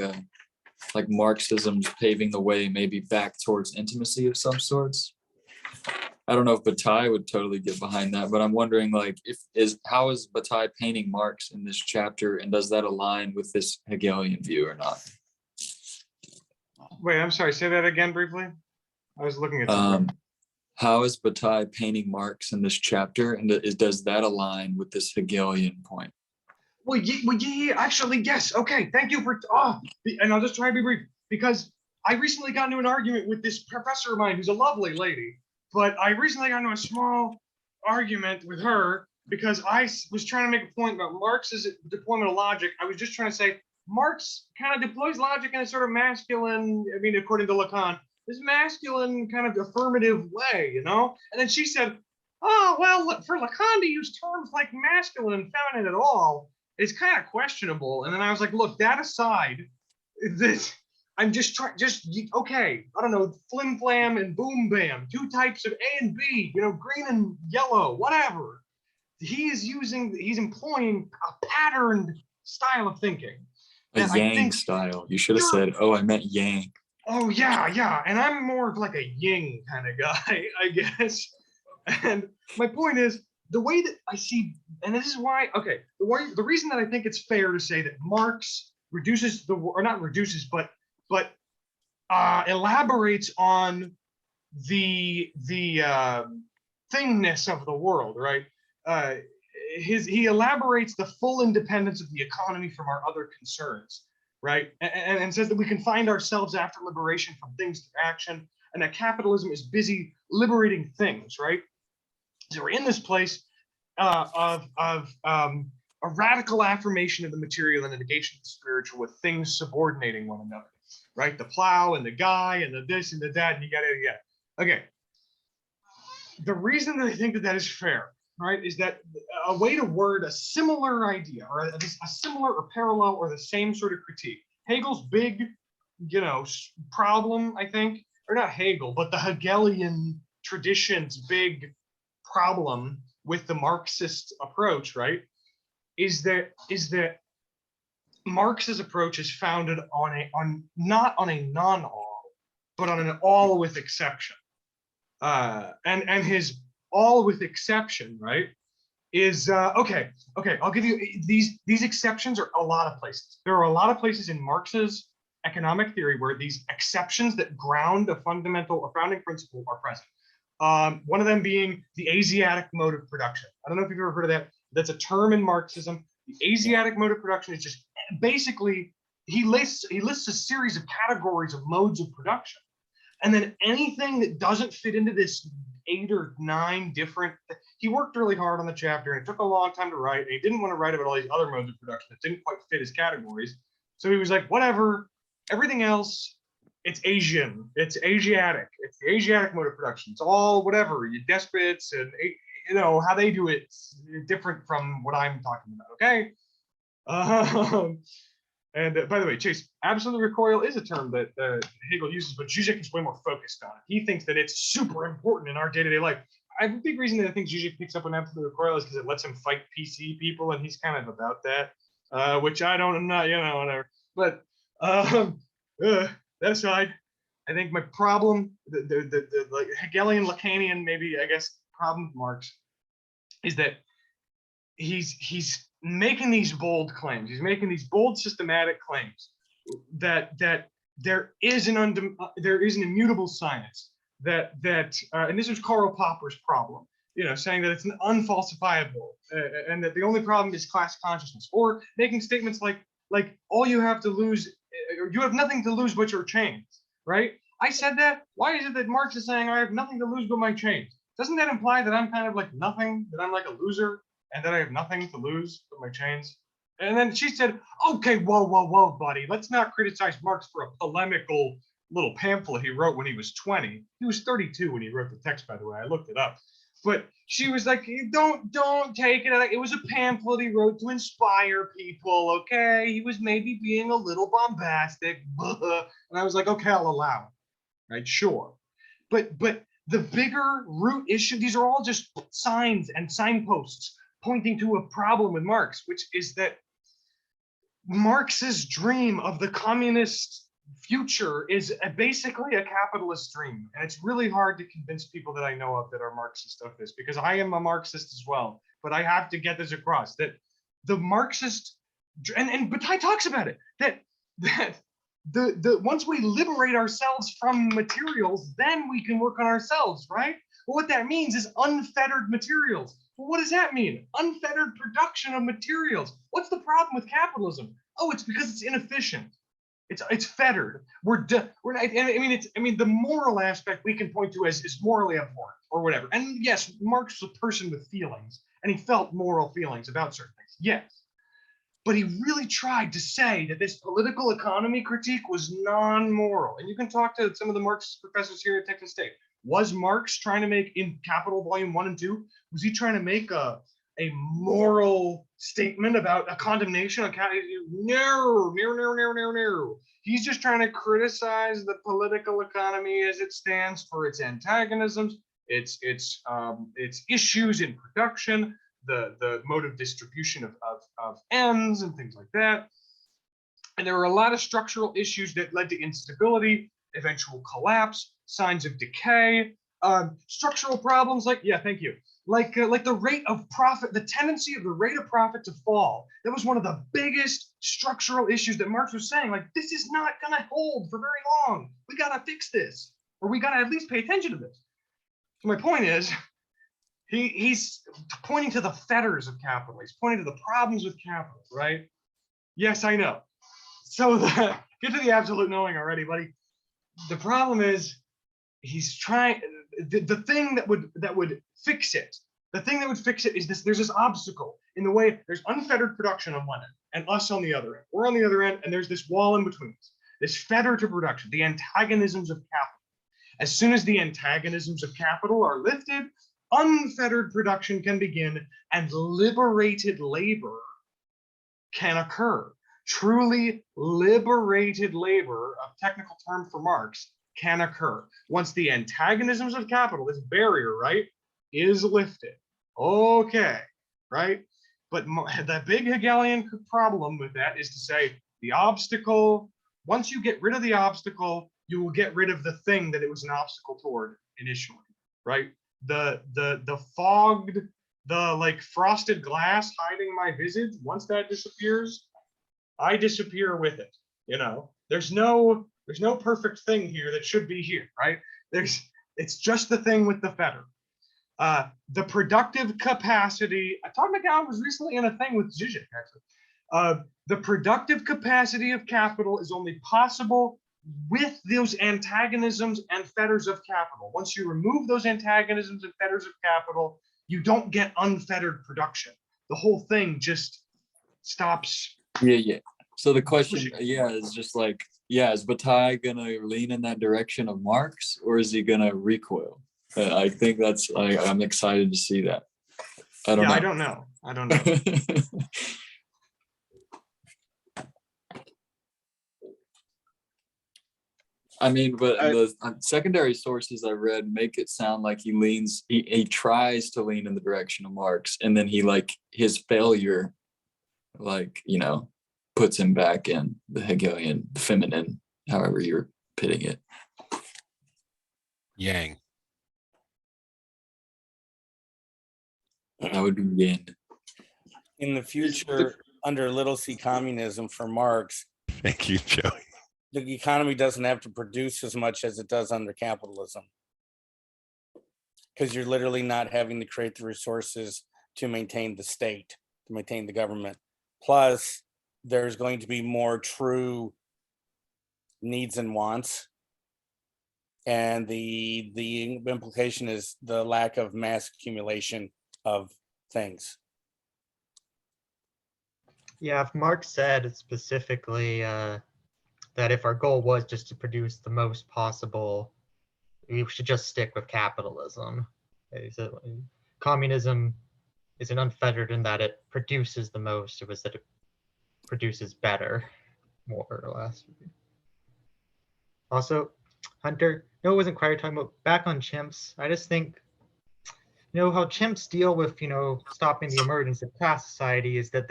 like Marxism's paving the way maybe back towards intimacy of some sorts. I don't know if Bataille would totally get behind that, but I'm wondering like how is Bataille painting Marx in this chapter, and does that align with this Hegelian view or not? Wait, I'm sorry. Say that again briefly. I was looking at something. How is Bataille painting Marx in this chapter, and does that align with this Hegelian point? Well, yeah, actually, yes. Okay, thank you for. And I'll just try to be brief because I recently got into an argument with this professor of mine who's a lovely lady. But I recently got into a small argument with her because I was trying to make a point about Marx's deployment of logic. I was just trying to say Marx kind of deploys logic in a sort of masculine, I mean, according to Lacan, this masculine kind of affirmative way, you know? And then she said, oh, well, for Lacan to use terms like masculine and feminine at all is kind of questionable. And then I was like, look, that aside, I'm just trying, okay, I don't know, flim flam and boom bam, two types of A and B, you know, green and yellow, whatever. He's employing a patterned style of thinking. A yang style. You should have said, oh, I meant yang. Oh, yeah. And I'm more of like a yin kind of guy, I guess. And my point is, the way that I see, and this is why, okay, the reason that I think it's fair to say that Marx reduces or not reduces, but elaborates on the thingness of the world, right? He elaborates the full independence of the economy from our other concerns, right? And says that we can find ourselves after liberation from things to action, and that capitalism is busy liberating things, right? So we're in this place of a radical affirmation of the material and a negation of the spiritual, with things subordinating one another, right? The plow and the guy and the this and the that, and you got it. Okay. The reason that I think that is fair, right, is that a way to word a similar idea or a similar or parallel or the same sort of critique. Hegel's big, problem, I think, or not Hegel, but the Hegelian tradition's big problem with the Marxist approach, right, is that Marx's approach is founded not on a non-all, but on an all with exception. And his all with exception, right, is okay. I'll give you these exceptions are a lot of places. There are a lot of places in Marx's economic theory where these exceptions that ground a founding principle are present. One of them being the Asiatic mode of production. I don't know if you've ever heard of that. That's a term in Marxism. The Asiatic mode of production is just basically he lists a series of categories of modes of production, and then anything that doesn't fit into this 8 or 9 different. He worked really hard on the chapter, and it took a long time to write. And he didn't want to write about all these other modes of production that didn't quite fit his categories. So he was like, whatever. Everything else, it's Asian, it's Asiatic, it's the Asiatic mode of production. It's all whatever, you despots and how they do it's different from what I'm talking about. Okay. And by the way, Chase, absolute recoil is a term that Hegel uses, but Zizek is way more focused on it. He thinks that it's super important in our day-to-day life. I have a big reason that I think Zizek picks up on absolute recoil is because it lets him fight PC people, and he's kind of about that, which I'm not, whatever. But that aside, I think my problem, the like Hegelian, Lacanian, maybe I guess problem with Marx, is that he's making these bold claims. He's making these bold systematic claims that there is an immutable science that and this was Karl Popper's problem, saying that it's an unfalsifiable and that the only problem is class consciousness, or making statements like all you have to lose, or you have nothing to lose but your chains, right? I said that. Why is it that Marx is saying I have nothing to lose but my chains? Doesn't that imply that I'm kind of like nothing, that I'm like a loser, and that I have nothing to lose but my chains? And then she said, okay, whoa, buddy, let's not criticize Marx for a polemical little pamphlet he wrote when he was 20. He was 32 when he wrote the text, by the way. I looked it up. But she was like, don't take it. It was a pamphlet he wrote to inspire people, okay? He was maybe being a little bombastic. And I was like, okay, I'll allow it, right? Sure. But the bigger root issue, these are all just signs and signposts pointing to a problem with Marx, which is that Marx's dream of the communist future is basically a capitalist dream. And it's really hard to convince people that I know of that are Marxist of this, because I am a Marxist as well. But I have to get this across, that the Marxist, and Bataille talks about it, that the once we liberate ourselves from materials, then we can work on ourselves, right? Well, what that means is unfettered materials. Well, what does that mean? Unfettered production of materials. What's the problem with capitalism? Oh, it's because it's inefficient. It's fettered. We're not, I mean the moral aspect we can point to as is morally abhorrent or whatever. And yes, Marx was a person with feelings, and he felt moral feelings about certain things. Yes. But he really tried to say that this political economy critique was non-moral. And you can talk to some of the Marxist professors here at Texas State. Was Marx trying to make, in Capital Volume 1 and 2, was he trying to make a moral statement about a condemnation? No. He's just trying to criticize the political economy as it stands for its antagonisms, its issues in production, the mode of distribution of ends and things like that. And there were a lot of structural issues that led to instability, eventual collapse, signs of decay, structural problems like, yeah, thank you. Like the rate of profit, the tendency of the rate of profit to fall. That was one of the biggest structural issues that Marx was saying, like, this is not gonna hold for very long. We gotta fix this, or we gotta at least pay attention to this. So my point is, he's pointing to the fetters of capital. He's pointing to the problems with capital, right? Yes, I know. So get to the absolute knowing already, buddy. The problem is he's trying, the thing that would fix it, the thing that would fix it is this: there's this obstacle in the way. There's unfettered production on one end and us on the other end. We're on the other end, and there's this wall in between us, this fetter to production, the antagonisms of capital. As soon as the antagonisms of capital are lifted, unfettered production can begin and liberated labor can occur. Truly liberated labor, a technical term for Marx, can occur once the antagonisms of capital, this barrier, right, is lifted. Okay, right? But the big Hegelian problem with that is to say the obstacle, once you get rid of the obstacle, you will get rid of the thing that it was an obstacle toward initially, right? The fogged, the like frosted glass hiding my visage, once that disappears, I disappear with it. You know, there's no perfect thing here that should be here, right? It's just the thing with the fetter. The productive capacity, Todd McGowan was recently in a thing with Zizek, actually. The productive capacity of capital is only possible with those antagonisms and fetters of capital. Once you remove those antagonisms and fetters of capital, you don't get unfettered production. The whole thing just stops. Yeah. So the question, is just like, is Bataille gonna lean in that direction of Marx, or is he gonna recoil? I think that's, I'm excited to see that. I don't know. I don't know. I mean, but the secondary sources I read make it sound like he tries to lean in the direction of Marx, and then his failure, puts him back in the Hegelian feminine, however you're pitting it. Yang. That would be yin. In the future, under little c communism for Marx, Thank you, Joey. the economy doesn't have to produce as much as it does under capitalism, because you're literally not having to create the resources to maintain the state, to maintain the government. Plus, there's going to be more true needs and wants. And the implication is the lack of mass accumulation of things. Yeah, if Marx said specifically that if our goal was just to produce the most possible, we should just stick with capitalism. He said communism isn't unfettered in that it produces the most, it was that it produces better, more or less. Also, Hunter, no, it wasn't quite talking about back on chimps. I just think, how chimps deal with, stopping the emergence of class society is that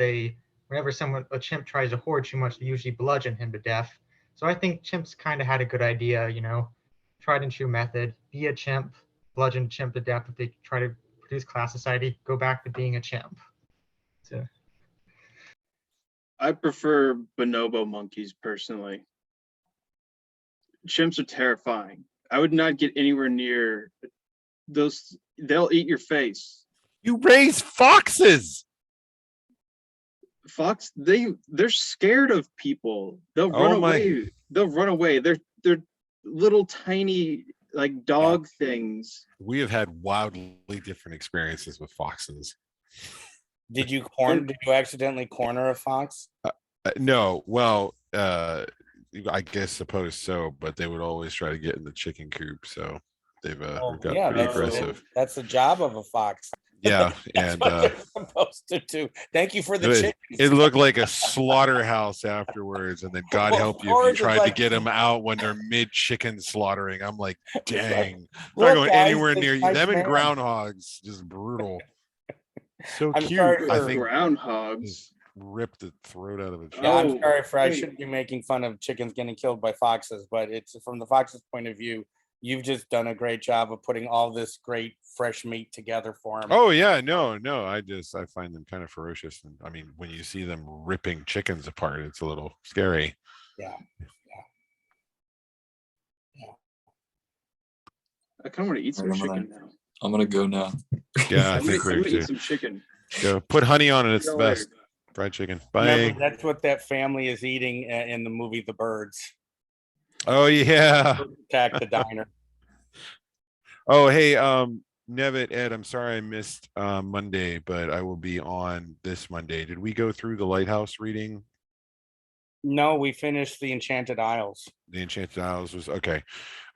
whenever a chimp tries to hoard too much, they usually bludgeon him to death. So I think chimps kind of had a good idea, tried and true method. Be a chimp, bludgeon chimp to death if they try to produce class society. Go back to being a chimp. So I prefer bonobo monkeys personally. Chimps are terrifying. I would not get anywhere near those. They'll eat your face. You raise foxes. Fox, they're scared of people. They'll run Oh my- away. They'll run away. They're little tiny like dog things. We have had wildly different experiences with foxes. Did you accidentally corner a fox? No, well, I guess suppose so, but they would always try to get in the chicken coop, so they've got pretty aggressive. That's the job of a fox. Yeah, That's and what they're supposed to do. Thank you for the chickens. it looked like a slaughterhouse afterwards, and then God Well, help of you if course, you it's tried to like- get them out when they're mid chicken slaughtering. I'm like, dang, Look, not going guys, anywhere this near you. nice Them and man. groundhogs, just brutal. So I'm cute. sorry I for- think Groundhogs. just ripped the throat out of a chicken. Yeah, I'm Oh, sorry for I wait. shouldn't be making fun of chickens getting killed by foxes, but it's from the fox's point of view. You've just done a great job of putting all this great fresh meat together for them. Oh yeah, no. I find them kind of ferocious, and I mean, when you see them ripping chickens apart, it's a little scary. Yeah. I kind of want to eat some Alright, chicken now. I'm gonna go now. Yeah, I I'm think gonna we're eat too. some chicken. Go put honey on it. It's See the y'all later. best. Fried chicken. Remember, Bye. that's what that family is eating in the movie The Birds. Oh yeah. Attack the diner. Oh hey, Nevitt, Ed, I'm sorry I missed Monday, but I will be on this Monday. Did we go through the Lighthouse reading? No, we finished the Enchanted Isles. The Enchanted Isles was okay.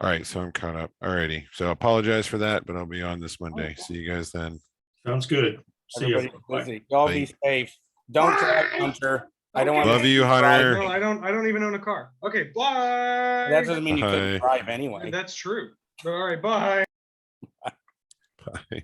All right, so I'm caught up. Alrighty. So I apologize for that, but I'll be on this Monday. See you guys then. Sounds good. See you. Everybody's busy. Y'all be safe. Don't drive, Hunter. I don't want Love you, Hunter. No, I don't even own a car. Okay, bye. That doesn't mean you Bye. couldn't drive anyway. That's true. All right, bye. Bye.